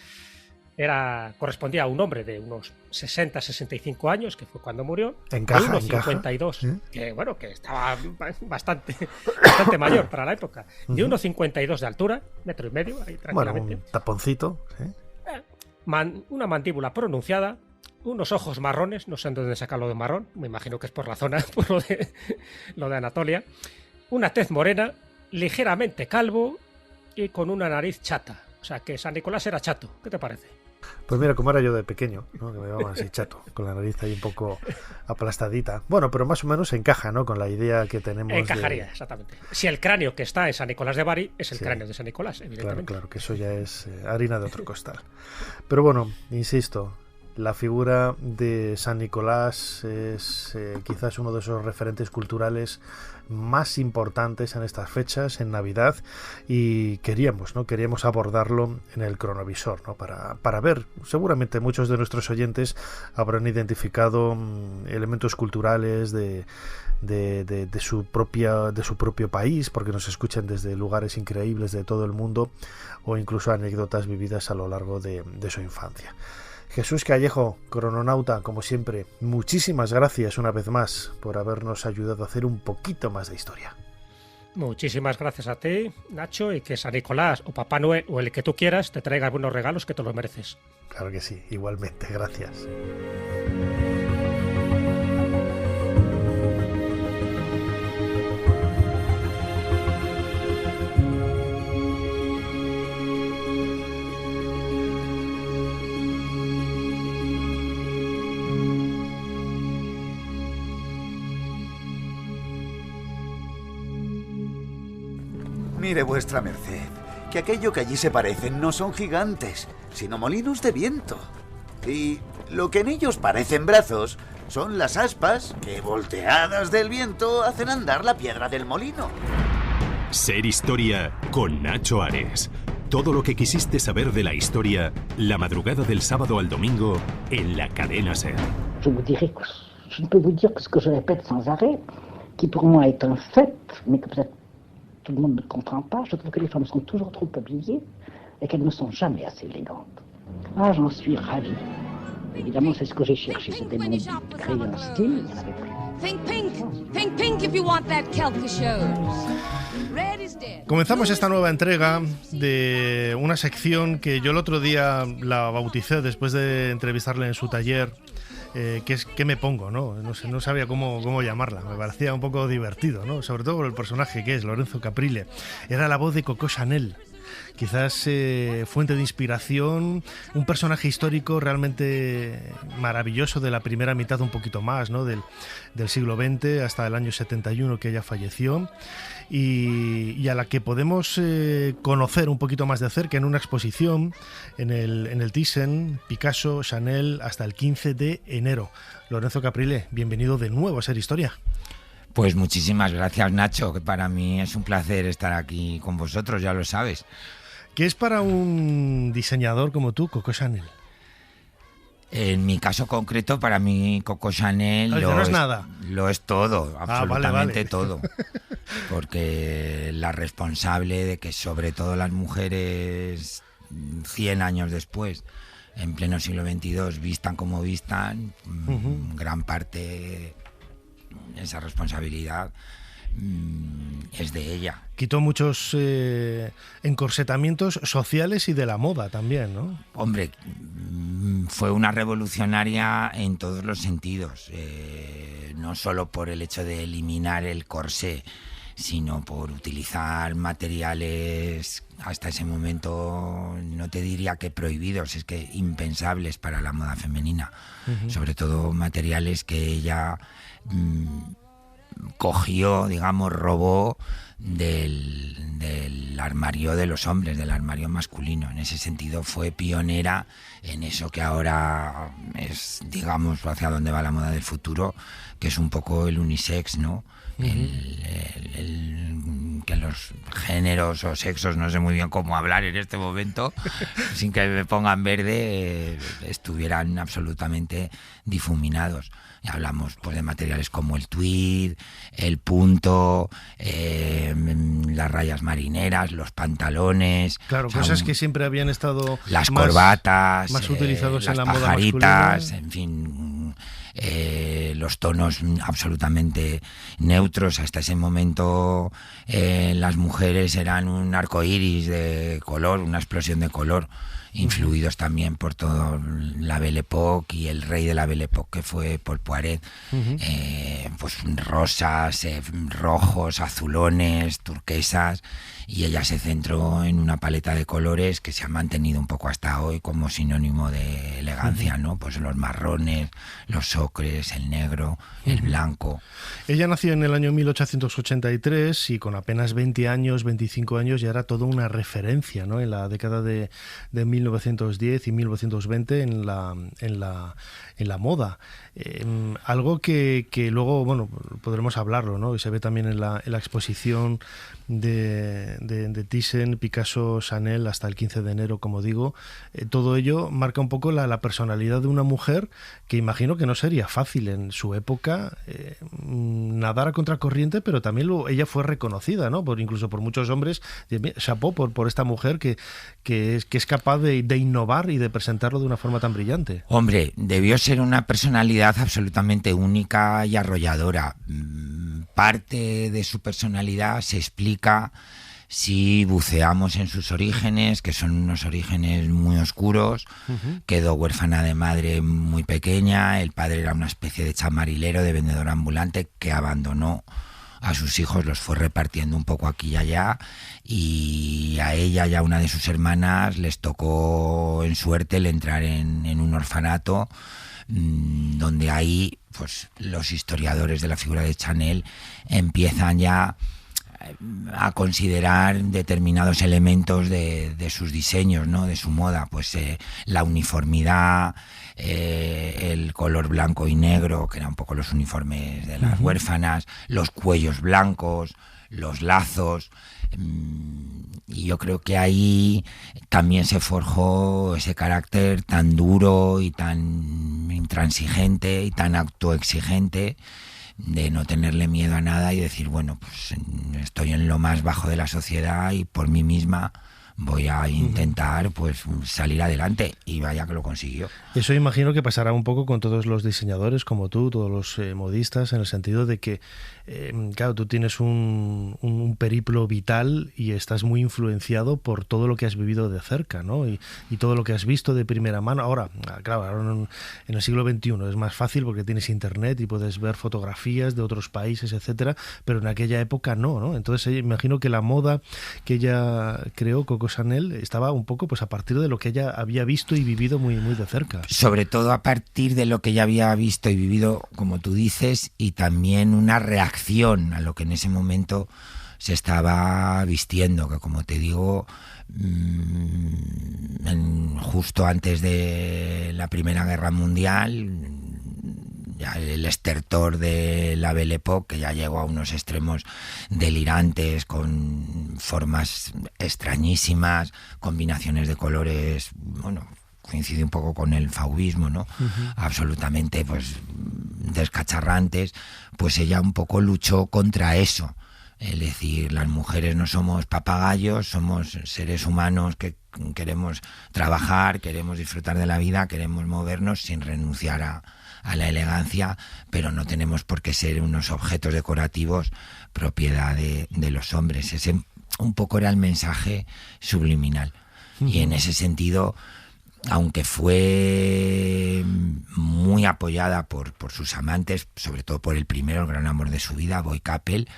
correspondía a un hombre de unos 60-65 años, que fue cuando murió, encaja, 1,52, que estaba bastante mayor para la época, de 1,52 de altura, 1,5 metros, ahí tranquilamente. Bueno, un taponcito, ¿sí? Una mandíbula pronunciada, unos ojos marrones, no sé en dónde saca lo de marrón, me imagino que es por la zona, por lo de Anatolia, una tez morena ligeramente calvo y con una nariz chata. O sea, que San Nicolás era chato. ¿Qué te parece? Pues mira, como era yo de pequeño, ¿no? Que me llamaban así chato, con la nariz ahí un poco aplastadita. Bueno, pero más o menos encaja, ¿no? Con la idea que tenemos. Encajaría, exactamente. Si el cráneo que está en San Nicolás de Bari es el cráneo de San Nicolás, evidentemente. Claro, que eso ya es harina de otro costal. Pero bueno, insisto, la figura de San Nicolás es quizás uno de esos referentes culturales más importantes en estas fechas, en Navidad, y queríamos abordarlo en el cronovisor, ¿no? Para ver, seguramente muchos de nuestros oyentes habrán identificado elementos culturales de su propio país, porque nos escuchan desde lugares increíbles de todo el mundo, o incluso anécdotas vividas a lo largo de su infancia. Jesús Callejo, crononauta, como siempre, muchísimas gracias una vez más por habernos ayudado a hacer un poquito más de historia. Muchísimas gracias a ti, Nacho, y que San Nicolás o Papá Noel o el que tú quieras te traiga buenos regalos, que te los mereces. Claro que sí, igualmente, gracias. Mire vuestra merced, que aquello que allí se parecen no son gigantes, sino molinos de viento. Y lo que en ellos parecen brazos son las aspas que, volteadas del viento, hacen andar la piedra del molino. Ser Historia con Nacho Ares. Todo lo que quisiste saber de la historia, la madrugada del sábado al domingo, en la cadena SER. Je ne peux vous dire que ce que je répète sans arrêt, qui pour moi est un fait, mais que peut-être tout le monde ne comprend pas. Je trouve que les femmes sont toujours trop habillées et qu'elles ne sont jamais assez élégantes. Ah, j'en suis ravie. Évidemment, c'est ce que j'ai cherché. C'était mon but. Créer un style, il n'y en avait plus. Think pink. Think pink if you want that kelp that shows. Red is dead. Comenzamos esta nueva entrega de una sección que yo el otro día la bauticé después de entrevistarle en su taller. Que es ¿qué me pongo? No sabía cómo llamarla. Me parecía un poco divertido, ¿no? Sobre todo por el personaje que es Lorenzo Caprile. Era la voz de Coco Chanel. Quizás fuente de inspiración, un personaje histórico realmente maravilloso de la primera mitad, un poquito más, ¿no? del siglo XX hasta el año 71 que ella falleció, y a la que podemos conocer un poquito más de cerca en una exposición en el Thyssen, Picasso, Chanel, hasta el 15 de enero. Lorenzo Caprile, bienvenido de nuevo a Ser Historia. Pues muchísimas gracias, Nacho, que para mí es un placer estar aquí con vosotros, ya lo sabes. ¿Qué es para un diseñador como tú, Coco Chanel? En mi caso concreto, para mí Coco Chanel lo es todo, absolutamente todo. Porque la responsable de que sobre todo las mujeres 100 años después, en pleno siglo XXII, vistan como vistan, gran parte de esa responsabilidad es de ella. Quitó muchos encorsetamientos sociales y de la moda también, ¿no? Hombre, fue una revolucionaria en todos los sentidos, no solo por el hecho de eliminar el corsé, sino por utilizar materiales hasta ese momento, no te diría que prohibidos, es que impensables para la moda femenina. Sobre todo materiales que ella cogió, digamos, robó del armario de los hombres, del armario masculino. En ese sentido fue pionera en eso que ahora es, digamos, hacia donde va la moda del futuro, que es un poco el unisex, ¿no? Que los géneros o sexos, no sé muy bien cómo hablar en este momento, sin que me pongan verde, estuvieran absolutamente difuminados. Y hablamos pues de materiales como el tweed, el punto, las rayas marineras, los pantalones. Claro, cosas que siempre habían estado las corbatas, más utilizados en la moda pajaritas, masculina. En fin, los tonos absolutamente neutros. Hasta ese momento las mujeres eran un arco iris de color, una explosión de color. influidos también por todo la Belle Époque y el rey de la Belle Époque, que fue Paul Poiret. Pues rosas, rojos, azulones, turquesas, y ella se centró en una paleta de colores que se ha mantenido un poco hasta hoy como sinónimo de elegancia, ¿no? Pues los marrones, los ocres, el negro, el blanco. Ella nació en el año 1883 y con apenas 20 años, 25 años ya era toda una referencia, ¿no? En la década de 1910 y 1920 en la moda. Algo que luego, bueno, podremos hablarlo, ¿no? Y se ve también en la exposición de Thyssen, Picasso, Chanel hasta el 15 de enero, como digo. Todo ello marca un poco la personalidad de una mujer que imagino que no sería fácil en su época nadar a contracorriente, pero también ella fue reconocida, ¿no? Incluso por muchos hombres. Chapeau por esta mujer que es capaz de innovar y de presentarlo de una forma tan brillante. Hombre, debió ser una personalidad absolutamente única y arrolladora. Parte de su personalidad se explica si buceamos en sus orígenes, que son unos orígenes muy oscuros. Quedó huérfana de madre muy pequeña, el padre era una especie de chamarilero, de vendedor ambulante, que abandonó a sus hijos, los fue repartiendo un poco aquí y allá, y a ella y a una de sus hermanas les tocó en suerte el entrar en un orfanato, donde ahí pues los historiadores de la figura de Chanel empiezan ya a considerar determinados elementos de sus diseños, ¿no? De su moda, pues la uniformidad, el color blanco y negro, que eran un poco los uniformes de las huérfanas, los cuellos blancos, los lazos, y yo creo que ahí también se forjó ese carácter tan duro y tan intransigente y tan autoexigente, de no tenerle miedo a nada y decir, bueno, pues estoy en lo más bajo de la sociedad y por mí misma voy a intentar pues salir adelante, y vaya que lo consiguió. Eso imagino que pasará un poco con todos los diseñadores como tú, todos los modistas, en el sentido de que claro, tú tienes un periplo vital y estás muy influenciado por todo lo que has vivido de cerca, ¿no? Y todo lo que has visto de primera mano. Ahora, claro, ahora en el siglo XXI es más fácil porque tienes internet y puedes ver fotografías de otros países, etcétera, pero en aquella época no. Entonces imagino que la moda que ella creó, Coco Chanel, estaba un poco pues a partir de lo que ella había visto y vivido muy, muy de cerca. Sobre todo a partir de lo que ella había visto y vivido, como tú dices, y también una reacción a lo que en ese momento se estaba vistiendo, que como te digo, justo antes de la Primera Guerra Mundial, ya el estertor de la Belle Époque, que ya llegó a unos extremos delirantes, con formas extrañísimas, combinaciones de colores, bueno, coincide un poco con el fauvismo, ¿no? Absolutamente pues descacharrantes. Pues ella un poco luchó contra eso. Es decir, las mujeres no somos papagayos, somos seres humanos que queremos trabajar, queremos disfrutar de la vida, queremos movernos sin renunciar a la elegancia, pero no tenemos por qué ser unos objetos decorativos propiedad de los hombres. Ese un poco era el mensaje subliminal. Y en ese sentido, aunque fue muy apoyada por sus amantes, sobre todo por el primero, el gran amor de su vida, Boy Capel,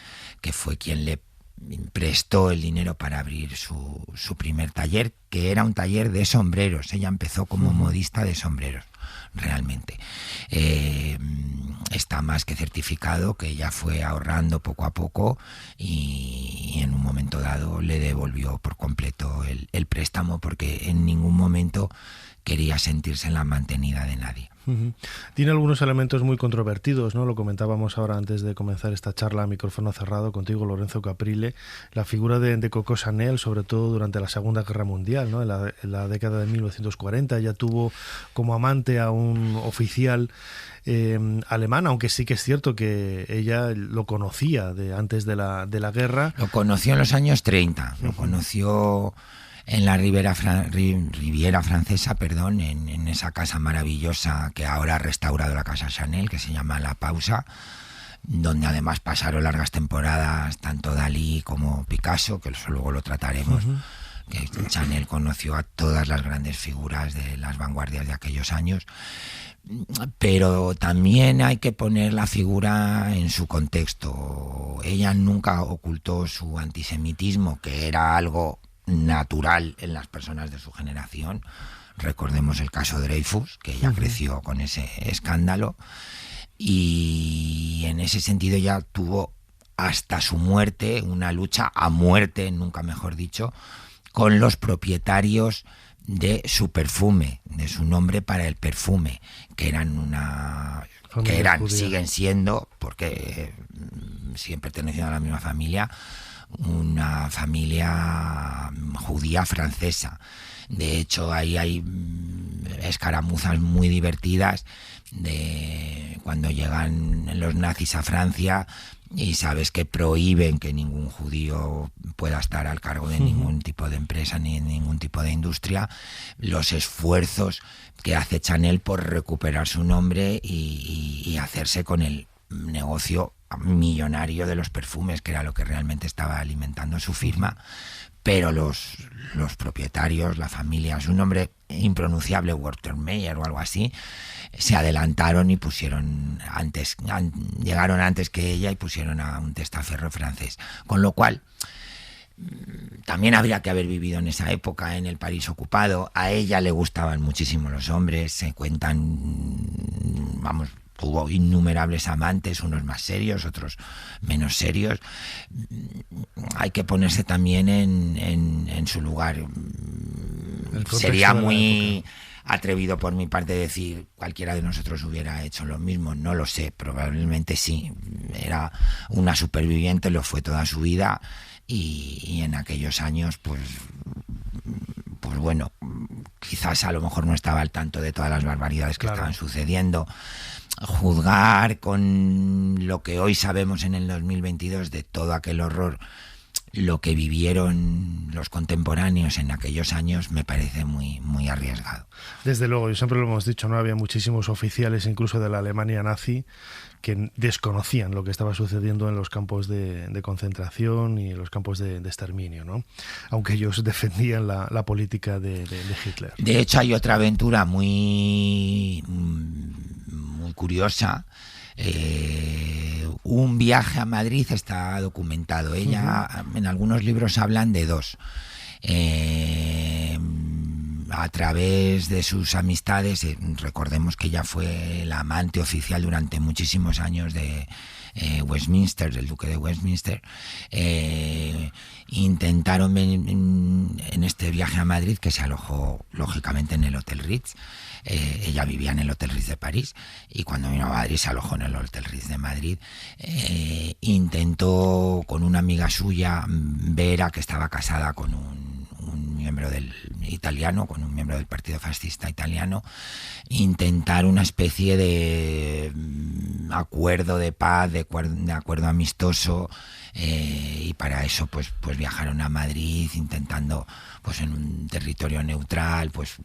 que fue quien le prestó el dinero para abrir su primer taller, que era un taller de sombreros. Ella empezó como modista de sombreros, realmente. Está más que certificado que ella fue ahorrando poco a poco y en un momento dado le devolvió por completo el préstamo, porque en ningún momento quería sentirse en la mantenida de nadie. Tiene algunos elementos muy controvertidos, ¿no? Lo comentábamos ahora antes de comenzar esta charla a micrófono cerrado contigo, Lorenzo Caprile, la figura de Coco Chanel, sobre todo durante la Segunda Guerra Mundial, ¿no? En la década de 1940, ella tuvo como amante a un oficial alemán, aunque sí que es cierto que ella lo conocía antes de la guerra. Lo conoció en los años 30, lo conoció en la Riviera Francesa, en esa casa maravillosa que ahora ha restaurado la Casa Chanel, que se llama La Pausa, donde además pasaron largas temporadas tanto Dalí como Picasso, que eso luego lo trataremos que Chanel conoció a todas las grandes figuras de las vanguardias de aquellos años. Pero también hay que poner la figura en su contexto. Ella nunca ocultó su antisemitismo, que era algo natural en las personas de su generación. Recordemos el caso Dreyfus, que ella creció con ese escándalo, y en ese sentido ya tuvo hasta su muerte una lucha a muerte, nunca mejor dicho, con los propietarios de su perfume, de su nombre para el perfume, que siguen siendo, porque siguen perteneciendo a la misma familia, una familia judía francesa. De hecho, ahí hay escaramuzas muy divertidas de cuando llegan los nazis a Francia y sabes que prohíben que ningún judío pueda estar al cargo de ningún tipo de empresa ni ningún tipo de industria. Los esfuerzos que hace Chanel por recuperar su nombre y hacerse con el negocio millonario de los perfumes, que era lo que realmente estaba alimentando su firma. Pero los propietarios, la familia, su nombre impronunciable, Wertheimer o algo así, se adelantaron y llegaron antes que ella y pusieron a un testaferro francés. Con lo cual, también habría que haber vivido en esa época, en el París ocupado. A ella le gustaban muchísimo los hombres, se cuentan, tuvo innumerables amantes, unos más serios, otros menos serios. Hay que ponerse también en su lugar. Sería muy atrevido por mi parte decir cualquiera de nosotros hubiera hecho lo mismo. No lo sé, probablemente sí. Era una superviviente, lo fue toda su vida, y en aquellos años pues bueno, quizás a lo mejor no estaba al tanto de todas las barbaridades que estaban sucediendo. Juzgar con lo que hoy sabemos en el 2022 de todo aquel horror, lo que vivieron los contemporáneos en aquellos años, me parece muy, muy arriesgado. Desde luego, y siempre lo hemos dicho, ¿no? Había muchísimos oficiales, incluso de la Alemania nazi, que desconocían lo que estaba sucediendo en los campos de concentración y en los campos de exterminio, ¿no? Aunque ellos defendían la política de Hitler. De hecho, hay otra aventura muy curiosa. Un viaje a Madrid está documentado. Ella, en algunos libros hablan de dos. A través de sus amistades, recordemos que ella fue la amante oficial durante muchísimos años de Westminster, del duque de Westminster. Intentaron en este viaje a Madrid, que se alojó lógicamente en el Hotel Ritz. Ella vivía en el Hotel Ritz de París, y cuando vino a Madrid se alojó en el Hotel Ritz de Madrid. Intentó con una amiga suya, Vera, que estaba casada con un miembro del italiano, con un miembro del Partido Fascista italiano, intentar una especie de acuerdo de paz, de acuerdo amistoso, y para eso pues viajaron a Madrid intentando pues en un territorio neutral, pues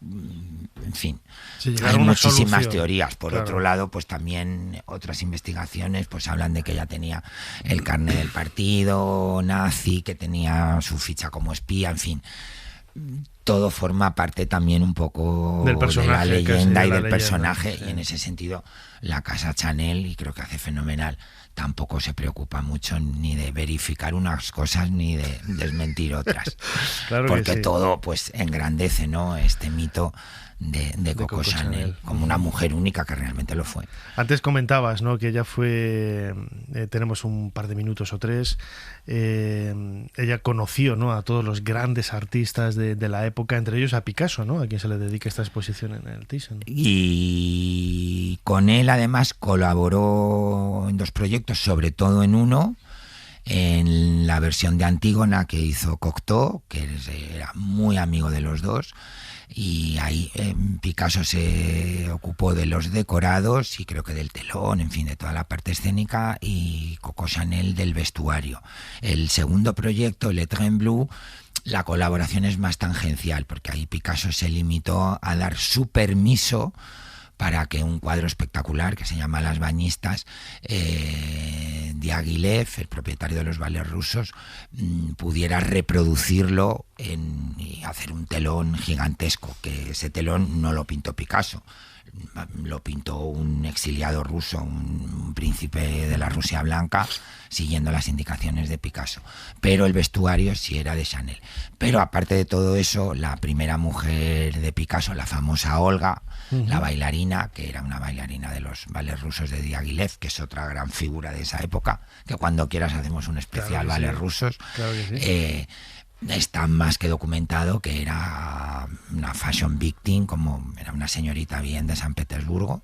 en fin, hay muchísimas teorías. Por otro lado, pues también otras investigaciones pues hablan de que ella tenía el carnet del partido nazi, que tenía su ficha como espía, en fin. Todo forma parte también un poco de la leyenda y del personaje, y en ese sentido la casa Chanel, y creo que hace fenomenal, tampoco se preocupa mucho ni de verificar unas cosas ni de desmentir otras. Porque todo pues engrandece, ¿no?, este mito de Coco Chanel como una mujer única, que realmente lo fue. Antes comentabas, ¿no?, que ella fue, tenemos un par de minutos o tres, ella conoció, ¿no?, a todos los grandes artistas de la época, entre ellos a Picasso, ¿no?, a quien se le dedica esta exposición en el Thyssen. Y con él además colaboró en dos proyectos, sobre todo en uno, en la versión de Antígona que hizo Cocteau, que era muy amigo de los dos. Y ahí Picasso se ocupó de los decorados y creo que del telón, en fin, de toda la parte escénica, y Coco Chanel del vestuario. El segundo proyecto, Le Train Bleu, la colaboración es más tangencial, porque ahí Picasso se limitó a dar su permiso para que un cuadro espectacular que se llama Las Bañistas, Diaghilev, el propietario de los ballets rusos, pudiera reproducirlo y hacer un telón gigantesco, que ese telón no lo pintó Picasso, lo pintó un exiliado ruso, un príncipe de la Rusia blanca, siguiendo las indicaciones de Picasso. Pero el vestuario sí era de Chanel. Pero aparte de todo eso, la primera mujer de Picasso, la famosa Olga, la bailarina, que era una bailarina de los ballets rusos de Diaghilev, que es otra gran figura de esa época, que cuando quieras hacemos un especial ballets rusos. Claro que sí. Está más que documentado que era una fashion victim, como era una señorita bien de San Petersburgo,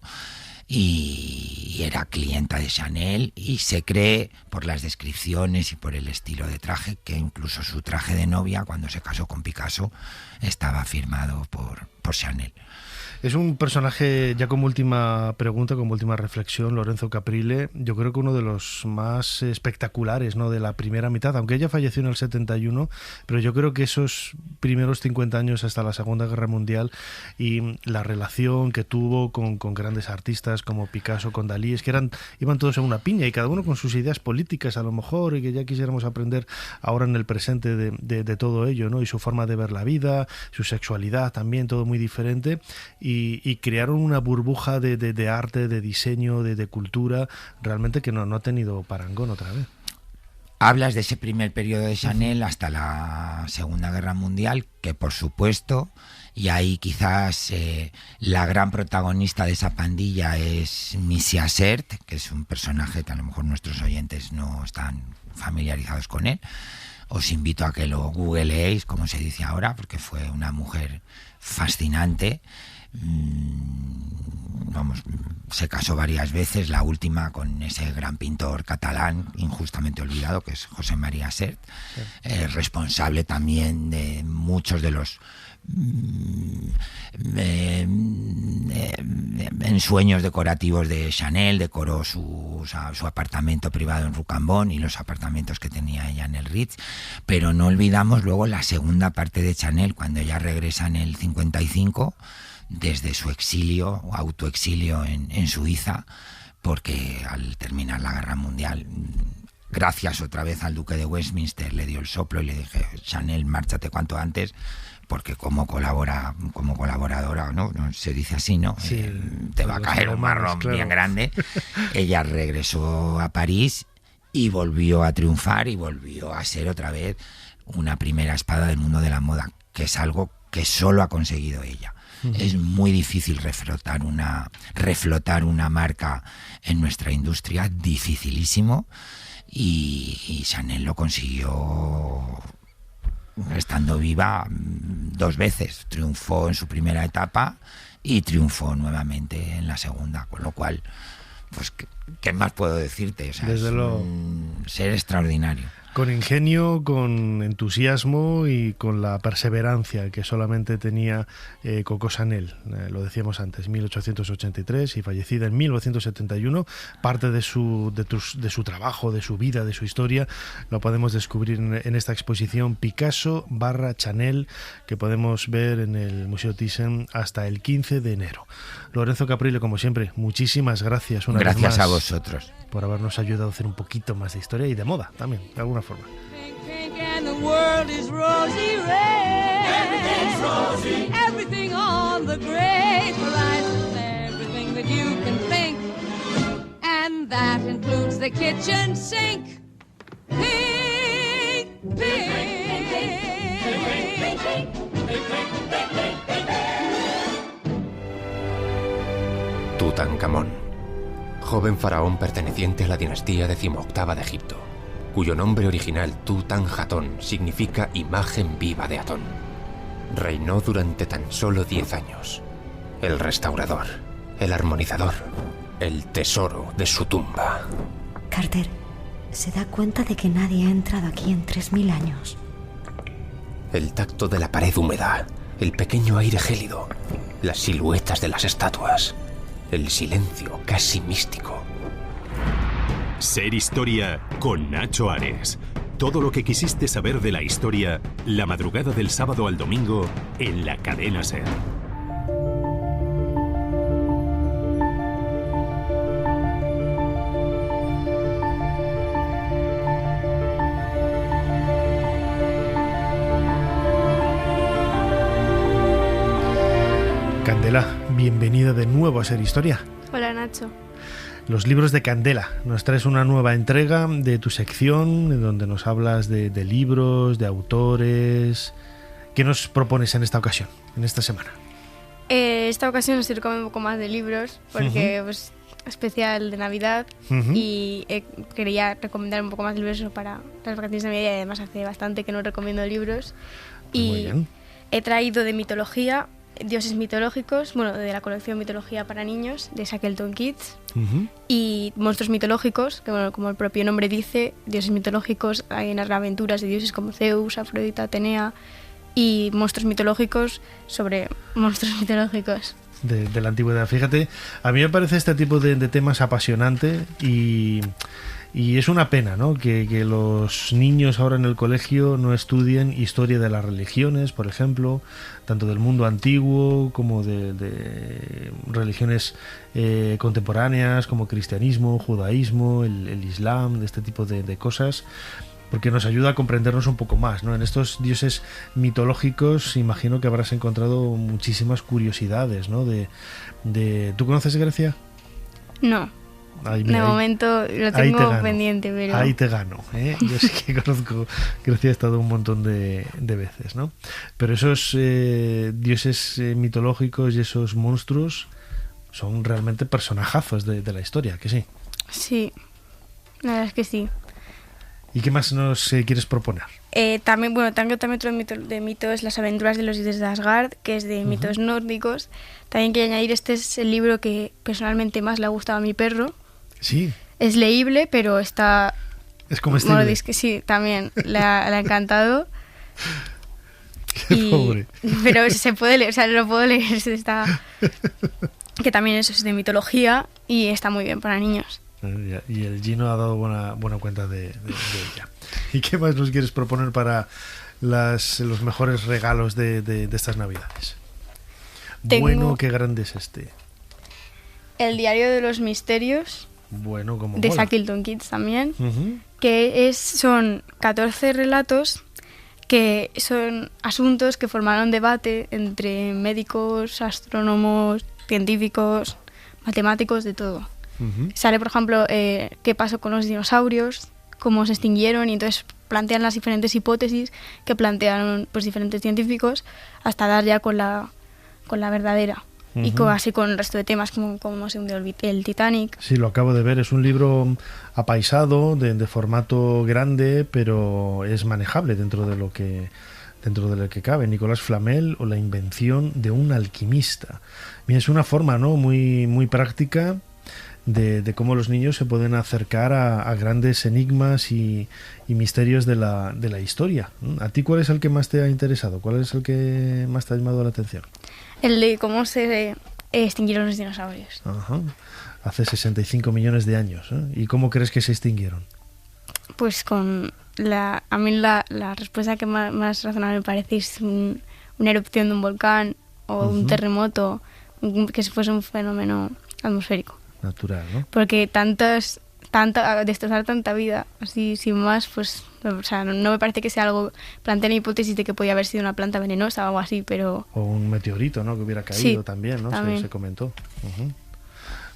y era clienta de Chanel, y se cree por las descripciones y por el estilo de traje que incluso su traje de novia cuando se casó con Picasso estaba firmado por Chanel. Es un personaje, ya como última pregunta, como última reflexión, Lorenzo Caprile, yo creo que uno de los más espectaculares, ¿no?, de la primera mitad, aunque ella falleció en el 71, pero yo creo que esos primeros 50 años hasta la Segunda Guerra Mundial y la relación que tuvo con grandes artistas como Picasso, con Dalí, es que iban todos en una piña y cada uno con sus ideas políticas a lo mejor, y que ya quisiéramos aprender ahora en el presente de todo ello, ¿no?, y su forma de ver la vida, su sexualidad también, todo muy diferente. Y crearon una burbuja de arte, de diseño, de cultura, realmente que no ha tenido parangón otra vez. Hablas de ese primer periodo de Chanel hasta la Segunda Guerra Mundial, que por supuesto, y ahí quizás la gran protagonista de esa pandilla es Missy Assert, que es un personaje que a lo mejor nuestros oyentes no están familiarizados con él. Os invito a que lo googleéis, como se dice ahora, porque fue una mujer fascinante. Se casó varias veces, la última con ese gran pintor catalán injustamente olvidado, que es José María Sert, responsable también de muchos de los ensueños decorativos de Chanel. Decoró su apartamento privado en Rucambón y los apartamentos que tenía ella en el Ritz. Pero no olvidamos luego la segunda parte de Chanel, cuando ella regresa en el 55 desde su exilio, autoexilio en Suiza, porque al terminar la Guerra Mundial, gracias otra vez al duque de Westminster, le dio el soplo y le dije: Chanel, márchate cuanto antes, porque como colaboradora, ¿no? Se dice así, ¿no? Sí, te va a caer un marrón bien grande. Ella regresó a París y volvió a triunfar y volvió a ser otra vez una primera espada del mundo de la moda, que es algo que solo ha conseguido ella. Es muy difícil reflotar una marca en nuestra industria, dificilísimo, y Chanel lo consiguió estando viva 2 veces. Triunfó en su primera etapa y triunfó nuevamente en la segunda, con lo cual, pues, ¿qué más puedo decirte? O sea, desde luego, un ser extraordinario. Con ingenio, con entusiasmo y con la perseverancia que solamente tenía Coco Chanel. Lo decíamos antes, 1883 y fallecida en 1971. Parte de su trabajo, de su vida, de su historia, lo podemos descubrir en esta exposición Picasso / Chanel, que podemos ver en el Museo Thyssen hasta el 15 de enero. Lorenzo Caprile, como siempre, muchísimas gracias una vez más. Gracias a vosotros. Por habernos ayudado a hacer un poquito más de historia y de moda también, de alguna forma. Tutankamón, joven faraón perteneciente a la dinastía XVIII de Egipto, cuyo nombre original Tutanjatón significa imagen viva de Atón. Reinó durante tan solo 10 años. El restaurador, el armonizador, el tesoro de su tumba. Carter, se da cuenta de que nadie ha entrado aquí en 3000 años. El tacto de la pared húmeda, el pequeño aire gélido, las siluetas de las estatuas, el silencio casi místico. Ser Historia con Nacho Ares. Todo lo que quisiste saber de la historia, la madrugada del sábado al domingo en la cadena SER. bienvenida de nuevo a Ser Historia. Hola, Nacho. Los libros de Candela. Nos traes una nueva entrega de tu sección, en donde nos hablas de libros, de autores. ¿Qué nos propones en esta ocasión, en esta semana? Esta ocasión os recomiendo un poco más de libros, porque pues, especial de Navidad, y quería recomendar un poco más libros para las vacaciones de Navidad, y además hace bastante que no recomiendo libros. Y he traído de mitología, dioses mitológicos, bueno, de la colección Mitología para Niños, de Shackleton Kids, y monstruos mitológicos, que bueno, como el propio nombre dice, dioses mitológicos, hay en las aventuras de dioses como Zeus, Afrodita, Atenea, y monstruos mitológicos sobre monstruos mitológicos. De la antigüedad. Fíjate, a mí me parece este tipo de temas apasionante y es una pena, ¿no? Que los niños ahora en el colegio no estudien historia de las religiones, por ejemplo, tanto del mundo antiguo como de religiones contemporáneas como cristianismo, judaísmo, el islam, de este tipo de cosas, porque nos ayuda a comprendernos un poco más, ¿no? En estos dioses mitológicos imagino que habrás encontrado muchísimas curiosidades, ¿no? ¿Tú conoces Grecia? No. De momento lo tengo pendiente, pero... Ahí te gano, ¿eh? Yo sí que conozco Grecia, he estado un montón de veces, ¿no? Pero esos dioses mitológicos y esos monstruos son realmente personajazos de la historia, ¿que sí? Sí, la verdad es que sí. ¿Y qué más nos quieres proponer? También otro de mitos, Las aventuras de los dioses de Asgard, que es de mitos nórdicos. También quiero añadir, este es el libro que personalmente más le ha gustado a mi perro. Sí. Es leíble, pero está... Es comestible. Bueno, que sí, también le ha encantado. Qué pobre. Pero se puede leer, o sea, lo puedo leer. Está, que también eso es de mitología y está muy bien para niños. Y el Gino ha dado buena cuenta de ella. ¿Y qué más nos quieres proponer para los mejores regalos de estas Navidades? Bueno, qué grande es este. El diario de los misterios. Bueno, como de Shackleton Kids también. Que son 14 relatos que son asuntos que formaron debate entre médicos, astrónomos, científicos, matemáticos, de todo. Sale, por ejemplo, qué pasó con los dinosaurios, cómo se extinguieron, y entonces plantean las diferentes hipótesis que plantearon pues diferentes científicos hasta dar ya con la verdadera. Y así con el resto de temas, como cómo se hundió el Titanic. Sí, lo acabo de ver, es un libro apaisado, de formato grande, pero es manejable dentro de lo que cabe. Nicolás Flamel, o La invención de un alquimista. Mira, es una forma, ¿no?, muy, muy práctica de cómo los niños se pueden acercar a grandes enigmas y misterios de la historia. ¿A ti cuál es el que más te ha interesado? ¿Cuál es el que más te ha llamado la atención? El de cómo se extinguieron los dinosaurios. Ajá. Hace 65 millones de años, ¿eh? ¿Y cómo crees que se extinguieron? Pues a mí la respuesta que más razonable me parece es una erupción de un volcán o un terremoto, que fuese un fenómeno atmosférico. Natural, ¿no? Porque destrozar tanta vida así sin más, pues, o sea, no me parece que sea algo. Plantear la hipótesis de que podía haber sido una planta venenosa o algo así, pero... O un meteorito, ¿no?, que hubiera caído, sí, también, ¿no? También. Se comentó.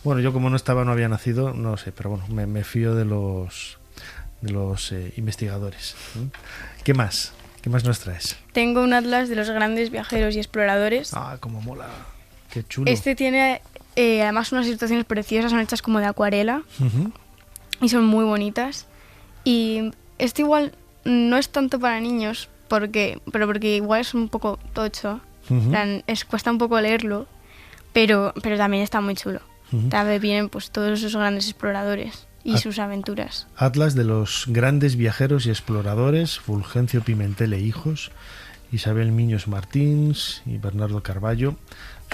Bueno, yo como no había nacido, no sé, pero bueno, me fío de los investigadores. ¿Qué más? ¿Qué más nos traes? Tengo un atlas de los grandes viajeros y exploradores. Ah, cómo mola. Qué chulo. Este tiene además unas ilustraciones preciosas, son hechas como de acuarela. Y son muy bonitas. Y este igual no es tanto para niños, porque igual es un poco tocho. Cuesta un poco leerlo, pero también está muy chulo. También vienen pues todos esos grandes exploradores y sus aventuras. Atlas de los grandes viajeros y exploradores, Fulgencio Pimentel e hijos, Isabel Miños Martins y Bernardo Carballo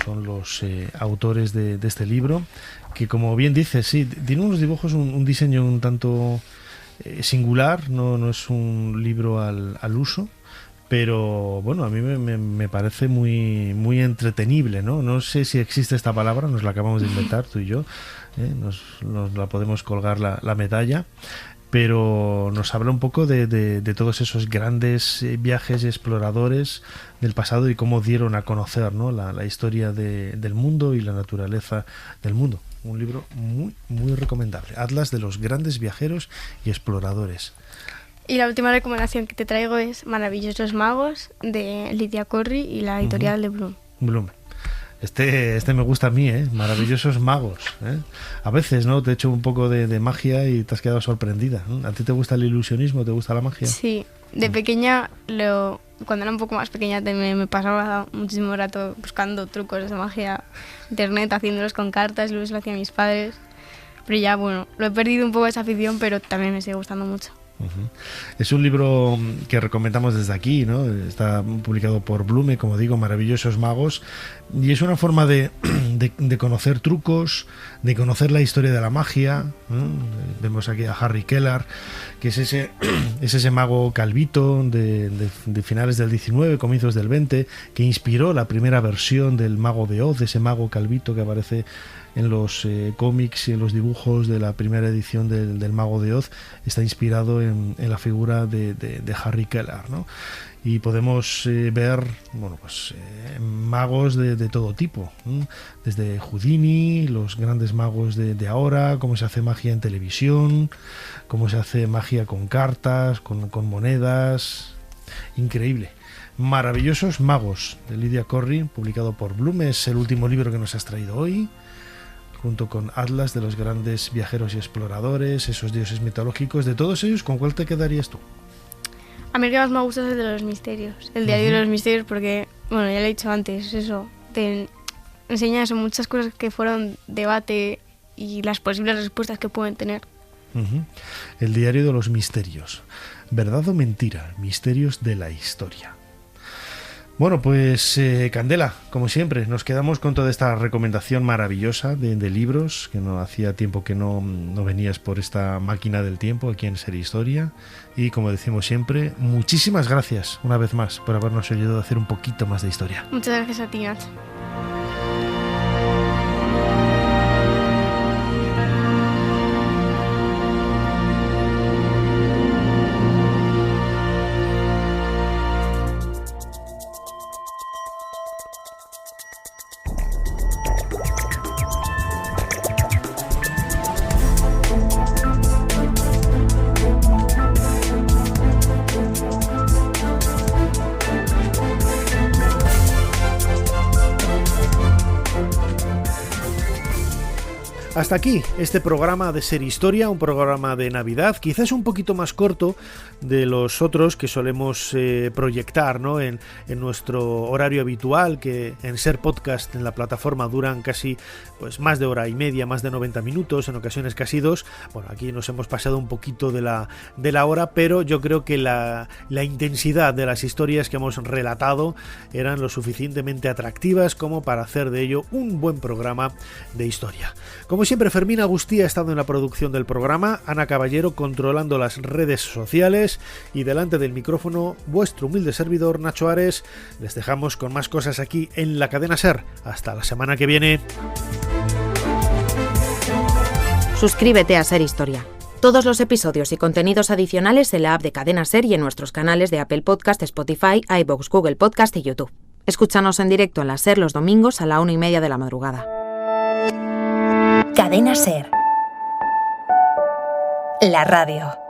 son los autores de este libro, que, como bien dices, sí, tiene unos dibujos, un diseño un tanto singular, no es un libro al uso, pero bueno, a mí me parece muy, muy entretenible, ¿no? No sé si existe esta palabra, nos la acabamos de inventar tú y yo, nos la podemos colgar la medalla, pero nos habla un poco de todos esos grandes viajes exploradores del pasado y cómo dieron a conocer, ¿no?, la historia del mundo y la naturaleza del mundo. Un libro muy, muy recomendable. Atlas de los grandes viajeros y exploradores. Y la última recomendación que te traigo es Maravillosos Magos, de Lydia Corry y la editorial de Bloom. Bloom. Este me gusta a mí, Maravillosos Magos. A veces, ¿no?, te echo un poco de magia y te has quedado sorprendida. ¿A ti te gusta el ilusionismo? ¿Te gusta la magia? Sí, de pequeña, cuando era un poco más pequeña me pasaba muchísimo rato buscando trucos de magia en internet, haciéndolos con cartas, luego se lo hacían mis padres. Pero ya, bueno, lo he perdido un poco esa afición, pero también me sigue gustando mucho. Es un libro que recomendamos desde aquí, ¿no? Está publicado por Blume, como digo, Maravillosos Magos, y es una forma de conocer trucos, de conocer la historia de la magia, ¿no? Vemos aquí a Harry Keller, que es ese mago calvito de finales del 19, comienzos del 20, que inspiró la primera versión del Mago de Oz, ese mago calvito que aparece en los cómics y en los dibujos de la primera edición del Mago de Oz. Está inspirado en la figura de Harry Keller, ¿no? Y podemos ver, bueno, pues magos de todo tipo, ¿no? Desde Houdini, los grandes magos de ahora, cómo se hace magia en televisión, cómo se hace magia con cartas, con monedas. Increíble. Maravillosos Magos, de Lydia Corry, publicado por Bloom. Es el último libro que nos has traído hoy, junto con Atlas de los grandes viajeros y exploradores, esos dioses mitológicos. De todos ellos, ¿con cuál te quedarías tú? A mí el que más me gusta es el de los misterios, el diario de los misterios, porque, bueno, ya lo he dicho antes, eso, te enseña eso, muchas cosas que fueron debate y las posibles respuestas que pueden tener. El diario de los misterios, ¿verdad o mentira? Misterios de la historia. Bueno, pues Candela, como siempre, nos quedamos con toda esta recomendación maravillosa de libros, que no hacía tiempo que no venías por esta máquina del tiempo aquí en Ser Historia. Y como decimos siempre, muchísimas gracias una vez más por habernos ayudado a hacer un poquito más de historia. Muchas gracias a ti, Nacho. Hasta aquí este programa de Ser Historia, un programa de Navidad, quizás un poquito más corto de los otros que solemos proyectar, ¿no?, en nuestro horario habitual, que en Ser Podcast en la plataforma duran casi pues más de hora y media, más de 90 minutos, en ocasiones casi 2. Bueno, aquí nos hemos pasado un poquito de la hora, pero yo creo que la intensidad de las historias que hemos relatado eran lo suficientemente atractivas como para hacer de ello un buen programa de historia. Como siempre, Fermín Agustí ha estado en la producción del programa, Ana Caballero controlando las redes sociales, y delante del micrófono vuestro humilde servidor Nacho Ares. Les dejamos con más cosas aquí en la cadena Ser. Hasta la semana que viene. Suscríbete a Ser Historia. Todos los episodios y contenidos adicionales en la app de Cadena Ser y en nuestros canales de Apple Podcast, Spotify, iVoox, Google Podcast y YouTube. Escúchanos en directo en la Ser los domingos a la 1:30 de la madrugada. Cadena Ser. La radio.